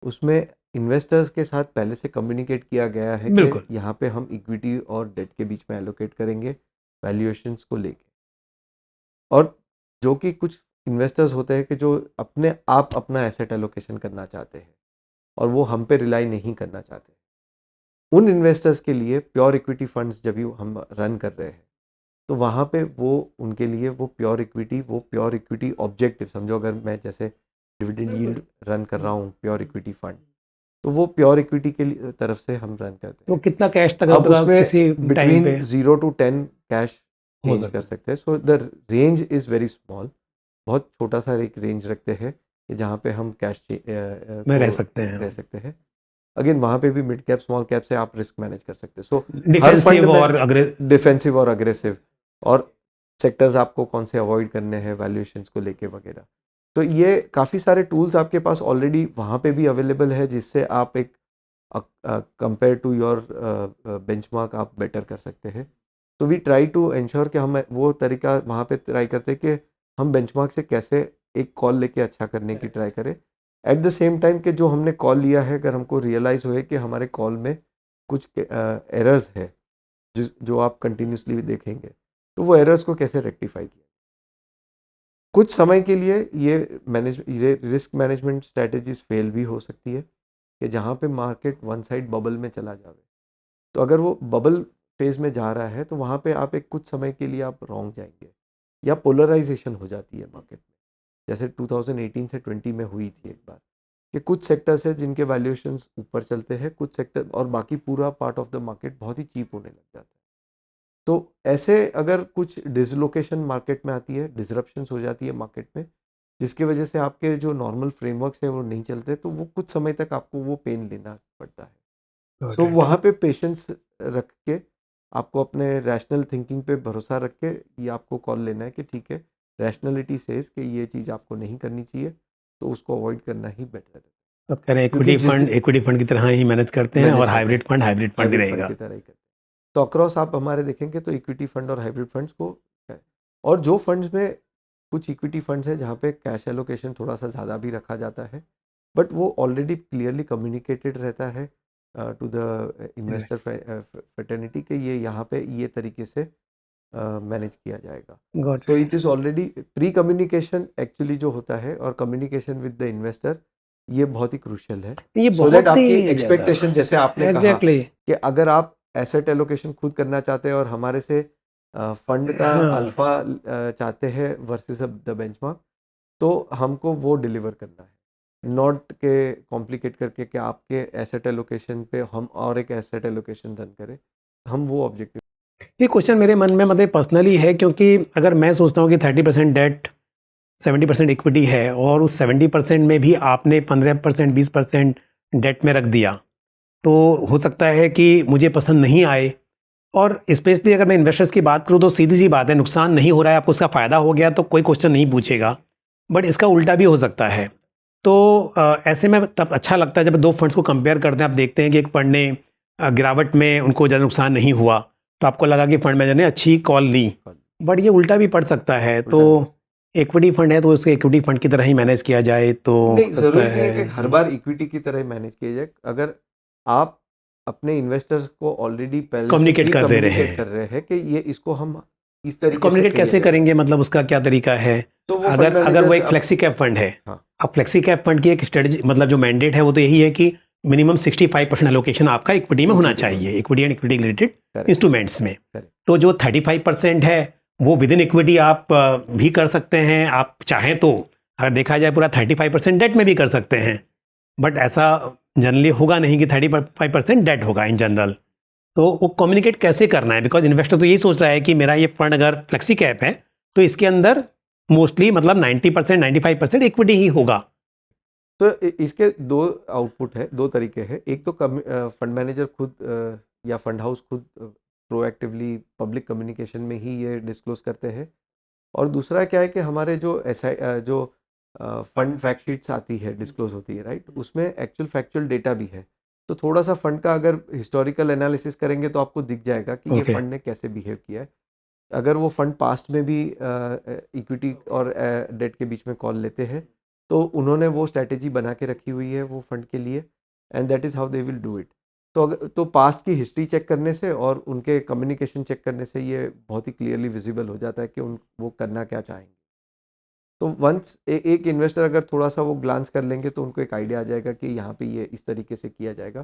उसमें इन्वेस्टर्स के साथ पहले से कम्युनिकेट किया गया है बिल्कुल। कि यहाँ पे हम इक्विटी और डेट के बीच में एलोकेट करेंगे वैल्यूएशंस को लेके। और जो कि कुछ इन्वेस्टर्स होते हैं कि जो अपने आप अपना एसेट एलोकेशन करना चाहते हैं और वो हम पे रिलाई नहीं करना चाहते, उन इन्वेस्टर्स के लिए प्योर इक्विटी फंड्स जब भी हम रन कर रहे हैं तो वहाँ पे वो उनके लिए वो प्योर इक्विटी ऑब्जेक्टिव समझो। अगर मैं जैसे डिविडेंड यील्ड रन कर रहा हूँ प्योर इक्विटी फंड, तो वो प्योर इक्विटी के तरफ से हम रन करते तो हैं। कितना कैश तक अब आपका उसमें किसी टाइम पे बिटवीन 0 to 10 कैश हो चेंज कर सकते हैं। So the range is very small, बहुत छोटा सा एक रेंज रखते हैं कि जहाँ पे हम कैश में रह सकते हैं, रह सकते हैं। अगेन वहाँ पे भी मिड कैप स्मॉल कैप से आप रिस्क मैनेज कर सकते हैं। सो हर फंड डिफेंसिव और में डिफेंसिव और अग्रेसिव, और सेक्टर्स आपको कौन से अवॉइड करने हैं वैल्यूएशंस को लेके वगैरह। तो ये काफ़ी सारे टूल्स आपके पास ऑलरेडी वहाँ पे भी अवेलेबल है जिससे आप एक कंपेयर टू योर बेंचमार्क आप बेटर कर सकते हैं। तो वी ट्राई टू इंश्योर कि हम वो तरीका वहाँ पे ट्राई करते हैं कि हम बेंचमार्क से कैसे एक कॉल लेके अच्छा करने की ट्राई करें। एट द सेम टाइम कि जो हमने कॉल लिया है अगर हमको रियलाइज़ हुए कि हमारे कॉल में कुछ एरर्स है जो आप कंटिन्यूसली देखेंगे, तो वो एरर्स को कैसे रेक्टिफाई किया। कुछ समय के लिए ये रिस्क मैनेजमेंट स्ट्रेटजीज फेल भी हो सकती है कि जहाँ पे मार्केट वन साइड बबल में चला जावे, तो अगर वो बबल फेज में जा रहा है तो वहाँ पे आप एक कुछ समय के लिए आप रॉन्ग जाएंगे, या पोलराइजेशन हो जाती है मार्केट में, जैसे 2018 से 20 में हुई थी एक बार कि कुछ सेक्टर्स है जिनके वैल्यूएशंस ऊपर चलते हैं, कुछ सेक्टर और बाकी पूरा पार्ट ऑफ द मार्केट बहुत ही चीप होने लग जाता है। तो ऐसे अगर कुछ डिसलोकेशन मार्केट में आती है, डिसरप्शंस हो जाती है मार्केट में, जिसकी वजह से आपके जो नॉर्मल फ्रेमवर्क्स है वो नहीं चलते, तो वो कुछ समय तक आपको वो पेन लेना पड़ता है। तो वहाँ पे पेशेंस रख के आपको अपने रैशनल थिंकिंग पे भरोसा रख के ये आपको कॉल लेना है कि ठीक है, रैशनलिटी सेज कि ये चीज़ आपको नहीं करनी चाहिए, तो उसको अवॉइड करना ही बेटर है। अब कह रहे हैं क्योंकि इक्विटी फंड की तरह ही मैनेज करते हैं और हाइब्रिड फंड ही हाइब्रिड रहेगा। फंड की तरह ही करते हैं। तो अक्रॉस आप हमारे देखेंगे तो इक्विटी फंड और हाइब्रिड फंड्स को है। और जो फंड्स में कुछ इक्विटी फंड्स है जहाँ पे कैश एलोकेशन थोड़ा सा ज़्यादा भी रखा जाता है, बट वो ऑलरेडी क्लियरली कम्युनिकेटेड रहता है टू द इन्वेस्टर फ्रेटर्निटी के ये यहाँ पे ये तरीके से मैनेज किया जाएगा। तो it is already pre communication actually जो होता है, और कम्युनिकेशन विद द इन्वेस्टर, ये बहुत ही क्रूशियल है। ये सो दैट बहुत आपकी ही एक्सपेक्टेशन, जैसे आपने कहा एग्जैक्टली कि अगर आप एसेट एलोकेशन खुद करना चाहते हैं और हमारे से फंड का हाँ। अल्फा चाहते हैं वर्सेस द बेंचमार्क, तो हमको वो डिलीवर करना है, नॉट के कॉम्प्लिकेट करके कि आपके एसेट एलोकेशन पे हम और एक एसेट एलोकेशन रन करें। हम वो ऑब्जेक्टिव। ये क्वेश्चन मेरे मन में मतलब पर्सनली है, क्योंकि अगर मैं सोचता हूँ कि 30% डेट 70% इक्विटी है और उस 70% में भी आपने 15% 20% डेट में रख दिया, तो हो सकता है कि मुझे पसंद नहीं आए। और स्पेशली अगर मैं इन्वेस्टर्स की बात करूँ तो सीधी सी बात है, नुकसान नहीं हो रहा है, आपको उसका फ़ायदा हो गया तो कोई क्वेश्चन नहीं पूछेगा। बट इसका उल्टा भी हो सकता है। तो ऐसे में तब अच्छा लगता है जब दो फंड्स को कंपेयर करते हैं, आप देखते हैं कि एक फंड ने गिरावट में उनको ज़्यादा नुकसान नहीं हुआ, तो आपको लगा कि फंड मैनेजर ने अच्छी कॉल ली। बट ये उल्टा भी पड़ सकता है, तो इक्विटी फंड है तो उसके इक्विटी फंड की तरह ही मैनेज किया जाए तो नहीं, हो सकता जरूरी नहीं है है। कि हर बार इक्विटी की तरह मैनेज किया जाए। अगर आप अपने इन्वेस्टर्स को ऑलरेडी पहले से कम्युनिकेट प्री कर दे रहे कम्युनिकेट हैं। कर रहे हैं कि ये इसको हम इस तरीके से कम्युनिकेट खेलिए कैसे जाएगा, करेंगे, मतलब उसका क्या तरीका है? तो वो फंड अगर अगर वो मैनेजर्स एक फ्लेक्सी कैप फंड है, हाँ अब फ्लेक्सी कैप फंड की एक स्ट्रेटजी, मतलब जो मैंडेट है वो तो यही है कि मिनिमम 65% एलोकेशन आपका इक्विटी में होना इक्विटी चाहिए, equity and equity related correct instruments में। करेक्ट तो जो 35% है वो विद इन इक्विटी आप भी कर सकते हैं, आप चाहें तो अगर देखा जाए पूरा 35% डेट में भी कर सकते हैं। बट ऐसा जनरली होगा नहीं कि 35% डेट होगा इन जनरल। तो वो कम्युनिकेट कैसे करना है, बिकॉज इन्वेस्टर तो यही सोच रहा है कि मेरा ये फंड अगर फ्लेक्सी कैप है तो इसके अंदर मोस्टली मतलब 90% 95% इक्विटी ही होगा। तो इसके दो आउटपुट है, दो तरीके हैं। एक तो फंड मैनेजर खुद या फंड हाउस खुद प्रोएक्टिवली पब्लिक कम्युनिकेशन में ही ये डिस्क्लोज करते हैं, और दूसरा क्या है कि हमारे जो जो फंड फैक्ट शीट्स आती है, डिस्क्लोज होती है, राइट, उसमें एक्चुअल फैक्चुअल डेटा भी है। तो थोड़ा सा फंड का अगर हिस्टोरिकल एनालिसिस करेंगे तो आपको दिख जाएगा कि ये ओके। फंड ने कैसे बिहेव किया है। अगर वो फंड पास्ट में भी इक्विटी और डेट के बीच में कॉल लेते हैं, तो उन्होंने वो स्ट्रैटेजी बना के रखी हुई है वो फंड के लिए, and that is how they will do it. तो अगर तो पास्ट की हिस्ट्री चेक करने से और उनके कम्युनिकेशन चेक करने से ये बहुत ही क्लियरली विजिबल हो जाता है कि उन वो करना क्या चाहेंगे। तो वंस एक इन्वेस्टर अगर थोड़ा सा वो ग्लांस कर लेंगे तो उनको एक आइडिया आ जाएगा कि यहाँ पे ये इस तरीके से किया जाएगा।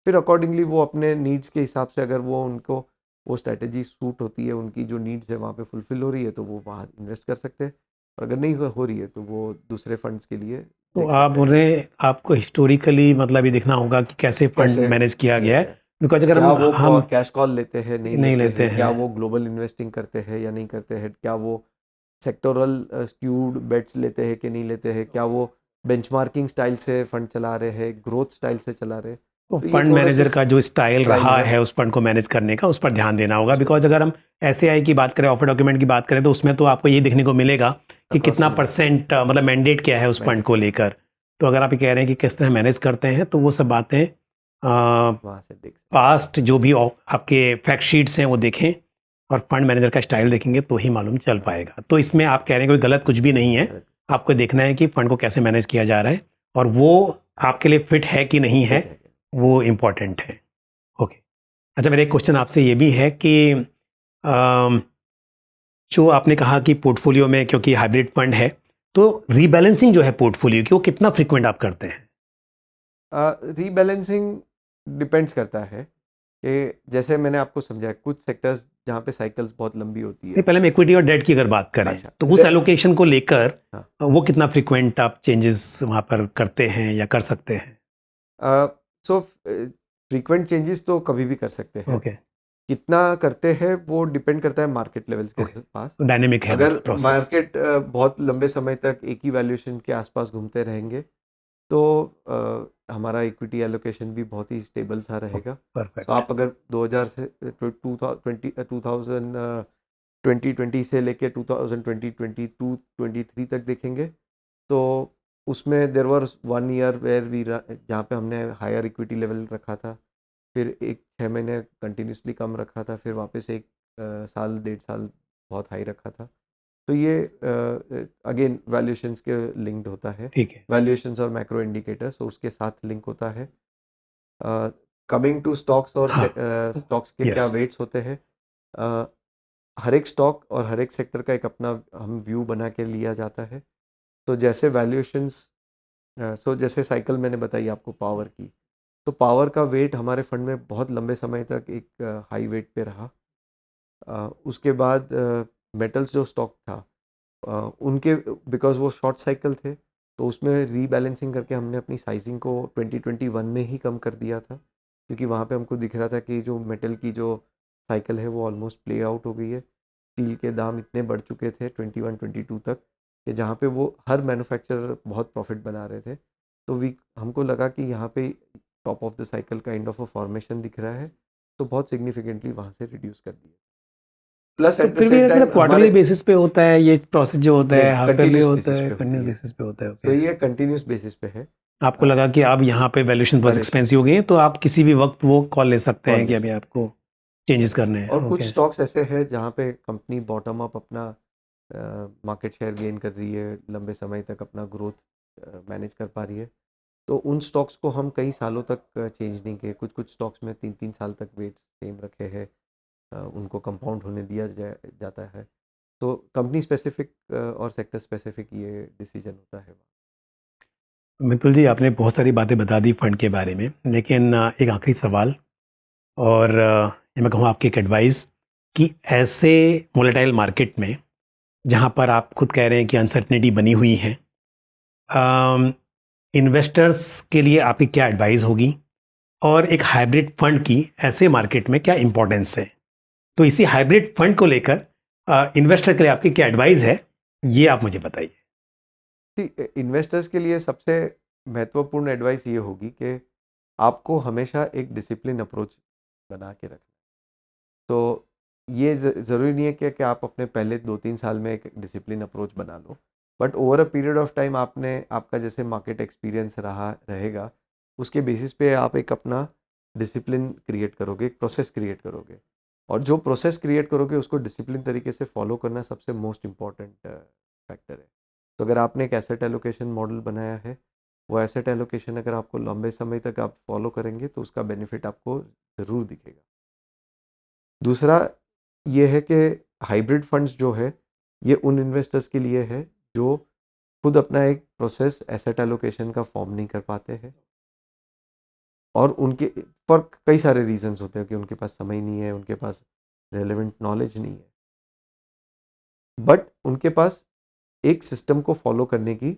फिर अकॉर्डिंगली वो अपने नीड्स के हिसाब से, अगर वो उनको वो स्ट्रैटेजी सूट होती है, उनकी जो नीड्स है वहाँ पे फुलफिल हो रही है, तो वो वहाँ इन्वेस्ट कर सकते हैं, और अगर नहीं हो रही है तो वो दूसरे फंड्स के लिए तो देख आप सकते हैं उन्हें आपको हिस्टोरिकली मतलब ये देखना होगा कि कैसे फंड कैसे मैनेज किया किया गया गया है। है। बिकॉज अगर क्या वो हम कैश कॉल लेते हैं, नहीं नहीं लेते लेते हैं, क्या हैं। वो ग्लोबल इन्वेस्टिंग करते हैं या नहीं करते हैं, क्या वो सेक्टोरल स्क्यूड बेट्स लेते हैं कि नहीं लेते हैं, क्या वो बेंचमार्किंग स्टाइल से फंड चला रहे हैं, ग्रोथ स्टाइल से चला रहे हैं। तो तो ये फंड थोड़े से मैनेजर का जो स्टाइल स्टाइल रहा है है उस फंड को मैनेज करने का, उस पर ध्यान देना होगा। उस पर बिकॉज अगर हम एसएआई की बात करें, ऑफर डॉक्यूमेंट की बात करें, तो उसमें तो आपको ये देखने को मिलेगा कि कितना अप्रॉक्सीमेट परसेंट मतलब मैंडेट क्या है उस फंड को लेकर। तो अगर आप ये कह रहे हैं कि किस तरह मैनेज करते हैं, तो वो सब बातें वहाँ से देख सकते पास्ट जो भी आपके फैक्ट शीट्स हैं वो देखें और फंड मैनेजर का स्टाइल देखेंगे तो ही मालूम चल पाएगा। तो इसमें आप कह रहे हैं कोई गलत कुछ भी नहीं है, हैं। आपको देखना है कि फंड को कैसे मैनेज किया जा रहा है और वो आपके लिए फिट है कि नहीं है, फिट है। वो इम्पॉर्टेंट है। ओके। अच्छा, मेरा एक क्वेश्चन आपसे ये भी है कि अम, जो आपने कहा कि पोर्टफोलियो में क्योंकि हाइब्रिड फंड है, तो रीबैलेंसिंग जो है पोर्टफोलियो की वो कितना फ्रिक्वेंट आप करते हैं? रीबैलेंसिंग डिपेंड्स करता है कि जैसे मैंने आपको समझाया, कुछ सेक्टर्स जहाँ पे साइकिल्स बहुत लंबी होती नहीं, है। पहले हम इक्विटी और डेट की अगर बात करें अच्छा, तो उस एलोकेशन को लेकर हाँ। वो कितना फ्रिक्वेंट आप चेंजेस वहाँ पर करते हैं या कर सकते हैं? सो फ्रीक्वेंट चेंजेस तो कभी भी कर सकते हैं। ओके। कितना करते हैं वो डिपेंड करता है मार्केट लेवल्स के ओके, पास। तो डायनेमिक है अगर मतलब प्रोसेस। मार्केट बहुत लंबे समय तक एक ही वैल्यूएशन के आसपास घूमते रहेंगे, तो हमारा इक्विटी एलोकेशन भी बहुत ही स्टेबल सा रहेगा। परफेक्ट। तो आप अगर 2000 से 2020 से लेके 2022 23 तक देखेंगे, तो उसमें देर वर 1 ईयर वेयर वी, जहाँ पे हमने हायर इक्विटी लेवल रखा था, फिर एक 6 महीने कंटिन्यूसली कम रखा था, फिर वापस एक साल 1.5 साल बहुत हाई रखा था। तो ये अगेन वैल्यूएशंस के लिंक्ड होता है, ठीक है। वैल्यूएशंस और मैक्रो इंडिकेटर्स, तो उसके साथ लिंक होता है। कमिंग टू स्टॉक्स और हाँ। स्टॉक्स के क्या यस। वेट्स होते हैं, अ, हर एक स्टॉक और हर एक सेक्टर का एक अपना हम व्यू बना के लिया जाता है। तो जैसे वैल्यूएशंस, जैसे साइकिल मैंने बताई आपको पावर की, तो पावर का वेट हमारे फंड में बहुत लंबे समय तक एक हाई वेट पे रहा। उसके बाद मेटल्स जो स्टॉक था, उनके बिकॉज वो शॉर्ट साइकिल थे, तो उसमें रीबैलेंसिंग करके हमने अपनी साइजिंग को 2021 में ही कम कर दिया था, क्योंकि वहाँ पे हमको दिख रहा था कि जो मेटल की जो साइकिल है वो ऑलमोस्ट प्ले आउट हो गई है। स्टील के दाम इतने बढ़ चुके थे 21-22 तक कि जहाँ पे वो हर मैन्युफैक्चरर बहुत प्रॉफिट बना रहे थे। तो वी हमको लगा कि यहाँ पे top of the cycle kind of a formation दिख रहा है, तो बहुत सिग्निफिकेंटली वहाँ से रिड्यूस कर दिए। प्लस तो एट द फिर भी सेम अगर टाइम क्वार्टरली हमारे बेसिस पे होता है ये प्रोसेस जो होता है, नहीं हाफ ईयरली कंटिन्यूस होता बेसिस है, पे होती कंटिन्यूस है, बेसिस पे होता है, तो ओके। ये कंटिन्यूस बेसिस पे है। आपको लगा कि अब यहाँ पे वैल्यूएशन बहुत करेक्ट, एक्सपेंसिव हो गई है, तो आप किसी भी वक्त वो कॉल ले सकते कॉल हैं कि ले अभी सकते आपको चेंजेस हैं। करने हैं, और कुछ ओके। स्टॉक्स ऐसे हैं जहाँ पे कंपनी बॉटम अप अपना मार्केट शेयर गेन कर रही है, लंबे समय तक अपना ग्रोथ मैनेज कर पा रही है, तो उन स्टॉक्स को हम कई सालों तक चेंज नहीं किए। कुछ कुछ स्टॉक्स में 3-3 साल तक वेट सेम रखे हैं, उनको कंपाउंड होने दिया जाता है। तो कंपनी स्पेसिफिक और सेक्टर स्पेसिफिक ये डिसीजन होता है। मितुल जी, आपने बहुत सारी बातें बता दी फंड के बारे में, लेकिन एक आखिरी सवाल, और ये मैं कहूँ आपकी एक एडवाइस कि ऐसे वोलेटाइल मार्केट में जहाँ पर आप खुद कह रहे हैं कि अनसर्टनिटी बनी हुई है, इन्वेस्टर्स के लिए आपकी क्या एडवाइस होगी, और एक हाइब्रिड फंड की ऐसे मार्केट में क्या इंपॉर्टेंस है? तो इसी हाइब्रिड फंड को लेकर इन्वेस्टर के लिए आपकी क्या एडवाइस है, ये आप मुझे बताइए। इन्वेस्टर्स के लिए सबसे महत्वपूर्ण एडवाइस ये होगी कि आपको हमेशा एक डिसिप्लिन अप्रोच बना के रखना। तो ये ज़रूरी नहीं है कि आप अपने पहले 2-3 साल में एक डिसिप्लिन अप्रोच बना लो, but over a period of time आपका जैसे मार्केट एक्सपीरियंस रहेगा, उसके बेसिस पे आप एक अपना डिसिप्लिन क्रिएट करोगे, एक प्रोसेस क्रिएट करोगे, और जो प्रोसेस क्रिएट करोगे उसको डिसिप्लिन तरीके से फॉलो करना सबसे मोस्ट इम्पॉर्टेंट फैक्टर है। तो अगर आपने एक एसेट एलोकेशन मॉडल बनाया है, वो एसेट एलोकेशन अगर आपको लंबे समय तक आप फॉलो करेंगे तो उसका बेनिफिट आपको ज़रूर दिखेगा। दूसरा ये है कि हाइब्रिड फंड्स जो है ये उन इन्वेस्टर्स के लिए है जो खुद अपना एक प्रोसेस एसेट एलोकेशन का फॉर्म नहीं कर पाते हैं, और उनके फॉर कई सारे रीजंस होते हैं कि उनके पास समय नहीं है, उनके पास रेलेवेंट नॉलेज नहीं है, बट उनके पास एक सिस्टम को फॉलो करने की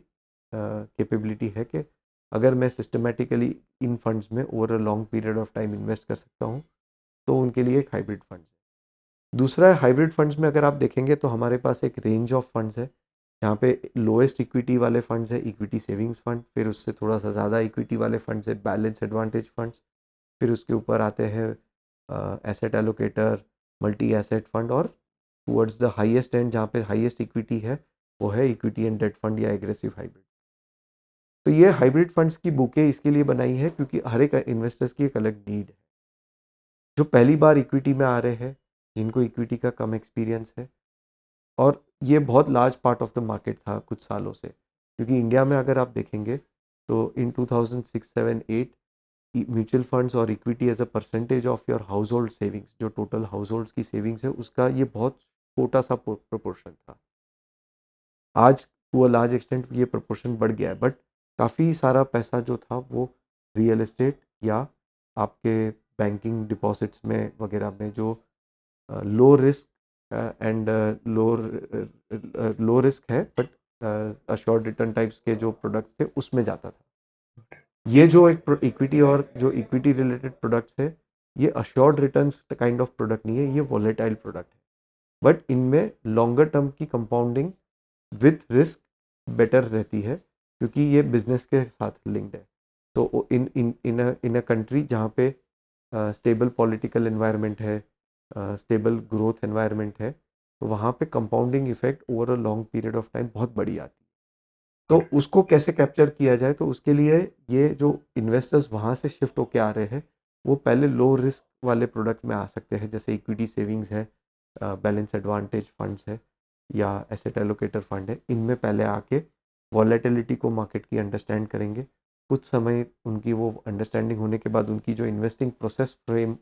कैपेबिलिटी है कि अगर मैं सिस्टमेटिकली इन फंड्स में over a long period of time invest कर सकता हूँ, तो उनके लिए एक हाइब्रिड फंड है। दूसरा हाइब्रिड फंड्स में अगर आप देखेंगे तो हमारे पास एक रेंज ऑफ फंड्स है, यहाँ पे लोएस्ट इक्विटी वाले फंड्स है इक्विटी सेविंग्स फंड, फिर उससे थोड़ा सा ज़्यादा इक्विटी वाले फंड्स है बैलेंस एडवांटेज फंड्स, फिर उसके ऊपर आते हैं asset allocator, multi asset fund, और टूवर्ड्स द हाईएस्ट एंड जहाँ पे हाईएस्ट इक्विटी है वो है इक्विटी एंड डेट फंड या एग्रेसिव हाइब्रिड। तो ये हाइब्रिड फंड्स की बुकें इसके लिए बनाई है क्योंकि हर एक इन्वेस्टर्स की एक अलग नीड है। जो पहली बार इक्विटी में आ रहे हैं, जिनको इक्विटी का कम एक्सपीरियंस है, और ये बहुत large part of the market था कुछ सालों से, क्योंकि इंडिया में अगर आप देखेंगे तो इन 2006-7-8 म्यूचुअल फंड्स और equity as a percentage of your household savings, जो टोटल हाउस होल्ड्स की सेविंग्स है उसका ये बहुत छोटा सा प्रोपोर्शन था। आज टू अ लार्ज एक्सटेंट ये प्रोपोर्शन बढ़ गया है, बट काफ़ी सारा पैसा जो था वो रियल एस्टेट या आपके बैंकिंग डिपॉजिट्स में वगैरह में जो low risk and low risk है बट अश्योर्ड रिटर्न टाइप्स के जो प्रोडक्ट्स थे उसमें जाता था। ये जो एक इक्विटी और जो इक्विटी रिलेटेड प्रोडक्ट्स है ये assured returns kind of product नहीं है, ये वॉलेटाइल प्रोडक्ट है, बट इनमें लॉन्गर टर्म की कंपाउंडिंग विथ रिस्क बेटर रहती है क्योंकि ये बिजनेस के साथ लिंक्ड है। तो इन अ कंट्री जहाँ पे स्टेबल पॉलिटिकल एनवायरनमेंट है, स्टेबल ग्रोथ एनवायरनमेंट है, तो वहाँ पे compounding effect over a long period of time बहुत बड़ी आती है। तो उसको कैसे कैप्चर किया जाए, तो उसके लिए ये जो इन्वेस्टर्स वहाँ से शिफ्ट होके आ रहे हैं वो पहले लो रिस्क वाले प्रोडक्ट में आ सकते हैं, जैसे इक्विटी सेविंग्स है, बैलेंस एडवांटेज फंड्स है या एसेट एलोकेटर फंड है। इनमें पहले आके वॉलेटिलिटी को मार्केट की अंडरस्टैंड करेंगे, कुछ समय उनकी वो अंडरस्टैंडिंग होने के बाद उनकी जो इन्वेस्टिंग प्रोसेस फ्रेम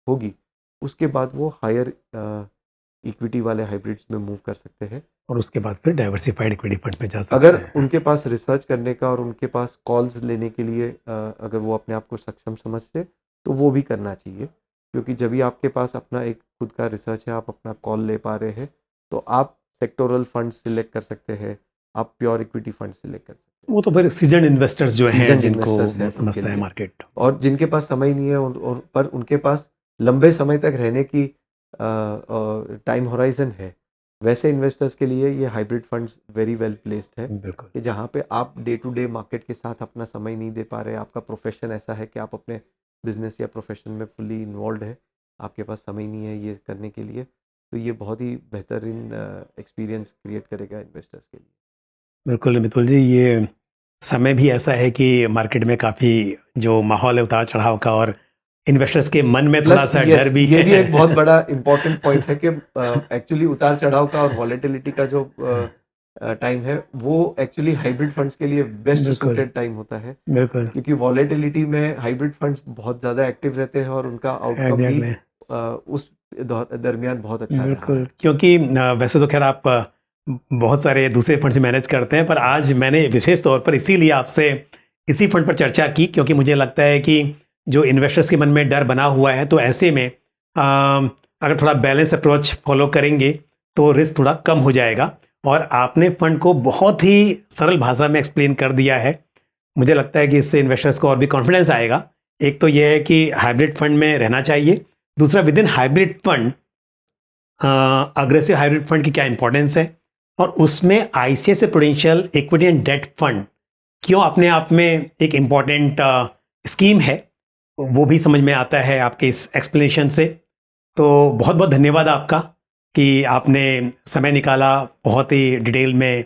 होगी उसके बाद वो हायर इक्विटी वाले हाइब्रिड्स में मूव कर सकते हैं। और उसके बाद फिर डाइवर्सिफाइड इक्विटी फंड में जा सकते अगर हैं। उनके पास रिसर्च करने का और उनके पास कॉल्स लेने के लिए अगर वो अपने आप को सक्षम समझते तो वो भी करना चाहिए, क्योंकि जब भी आपके पास अपना एक खुद का रिसर्च है, आप अपना कॉल ले पा रहे हैं, तो आप सेक्टोरल फंड सिलेक्ट कर सकते हैं, आप प्योर इक्विटी फंड सिलेक्ट कर सकते वो तो फिर सीजन इन्वेस्टर्स जो हैं, हैं सीजन जिनको इन्वेस्टर्स हैं बहुत उनके समझता है लिए, मार्केट। और जिनके पास समय नहीं है और पर उनके पास लंबे समय तक रहने की टाइम होराइजन है, वैसे इन्वेस्टर्स के लिए ये hybrid funds very well placed है बिल्कुल कि जहाँ पे आप डे टू डे मार्केट के साथ अपना समय नहीं दे पा रहे, आपका प्रोफेशन ऐसा है कि आप अपने बिजनेस या प्रोफेशन में फुल्ली इन्वॉल्व है, आपके पास समय नहीं है ये करने के लिए, तो ये बहुत ही बेहतरीन एक्सपीरियंस क्रिएट करेगा इन्वेस्टर्स के लिए। बिल्कुल मितुल जी, ये समय भी ऐसा है कि मार्केट में काफ़ी जो माहौल है उतार चढ़ाव का, और इन्वेस्टर्स के मन में थोड़ा प्लस सा यस, डर भी ये भी है। एक बहुत बड़ा इंपॉर्टेंट पॉइंट है कि एक्चुअली उतार चढ़ाव का और वॉलेटिलिटी का जो टाइम है वो एक्चुअली हाइब्रिड फंड्स के लिए बेस्ट बिल्कुल सूटेड टाइम होता है, बिल्कुल क्योंकि वॉलेटिलिटी में हाइब्रिड फंड्स बहुत ज़्यादा एक्टिव रहते हैं और उनका आउटकम भी एग्जैक्टली उस दरमियान बहुत अच्छा रहा बिल्कुल, है। क्योंकि वैसे तो खैर आप बहुत सारे दूसरे फंड्स मैनेज करते हैं, पर आज मैंने विशेष तौर पर इसीलिए आपसे इसी फंड पर चर्चा की, क्योंकि मुझे लगता है कि जो इन्वेस्टर्स के मन में डर बना हुआ है, तो ऐसे में अगर थोड़ा बैलेंस अप्रोच फॉलो करेंगे तो रिस्क थोड़ा कम हो जाएगा। और आपने फंड को बहुत ही सरल भाषा में एक्सप्लेन कर दिया है। मुझे लगता है कि इससे इन्वेस्टर्स को और भी कॉन्फिडेंस आएगा। एक तो यह है कि हाइब्रिड फंड में रहना चाहिए, दूसरा within hybrid fund aggressive hybrid fund की क्या इंपॉर्टेंस है, और उसमें ICICI Prudential equity and debt fund क्यों अपने आप में एक इम्पॉर्टेंट स्कीम है, वो भी समझ में आता है आपके इस एक्सप्लेनेशन से। तो बहुत बहुत धन्यवाद आपका कि आपने समय निकाला, बहुत ही डिटेल में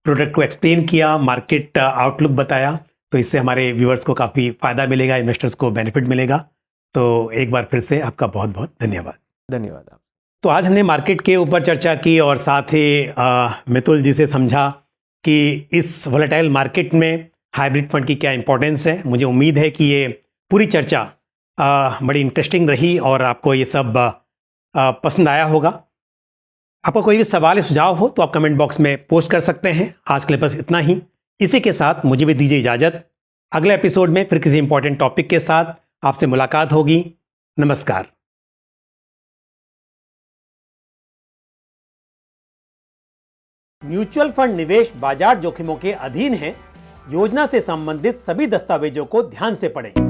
प्रोडक्ट को एक्सप्लेन किया, मार्केट आउटलुक बताया। तो इससे हमारे व्यूअर्स को काफ़ी फ़ायदा मिलेगा, इन्वेस्टर्स को बेनिफिट मिलेगा। तो एक बार फिर से आपका बहुत बहुत धन्यवाद। धन्यवाद आप। तो आज हमने मार्केट के ऊपर चर्चा की और साथ ही मितुल जी से समझा कि इस वोलेटाइल मार्केट में हाइब्रिड फंड की क्या इंपॉर्टेंस है। मुझे उम्मीद है कि ये पूरी चर्चा बड़ी इंटरेस्टिंग रही और आपको ये सब पसंद आया होगा। आपका कोई भी सवाल या सुझाव हो तो आप कमेंट बॉक्स में पोस्ट कर सकते हैं। आज के लिए बस इतना ही। इसी के साथ मुझे भी दीजिए इजाज़त। अगले एपिसोड में फिर किसी इंपॉर्टेंट टॉपिक के साथ आपसे मुलाकात होगी। नमस्कार। म्यूचुअल फंड निवेश बाजार जोखिमों के अधीन है। योजना से संबंधित सभी दस्तावेजों को ध्यान से पढ़ें।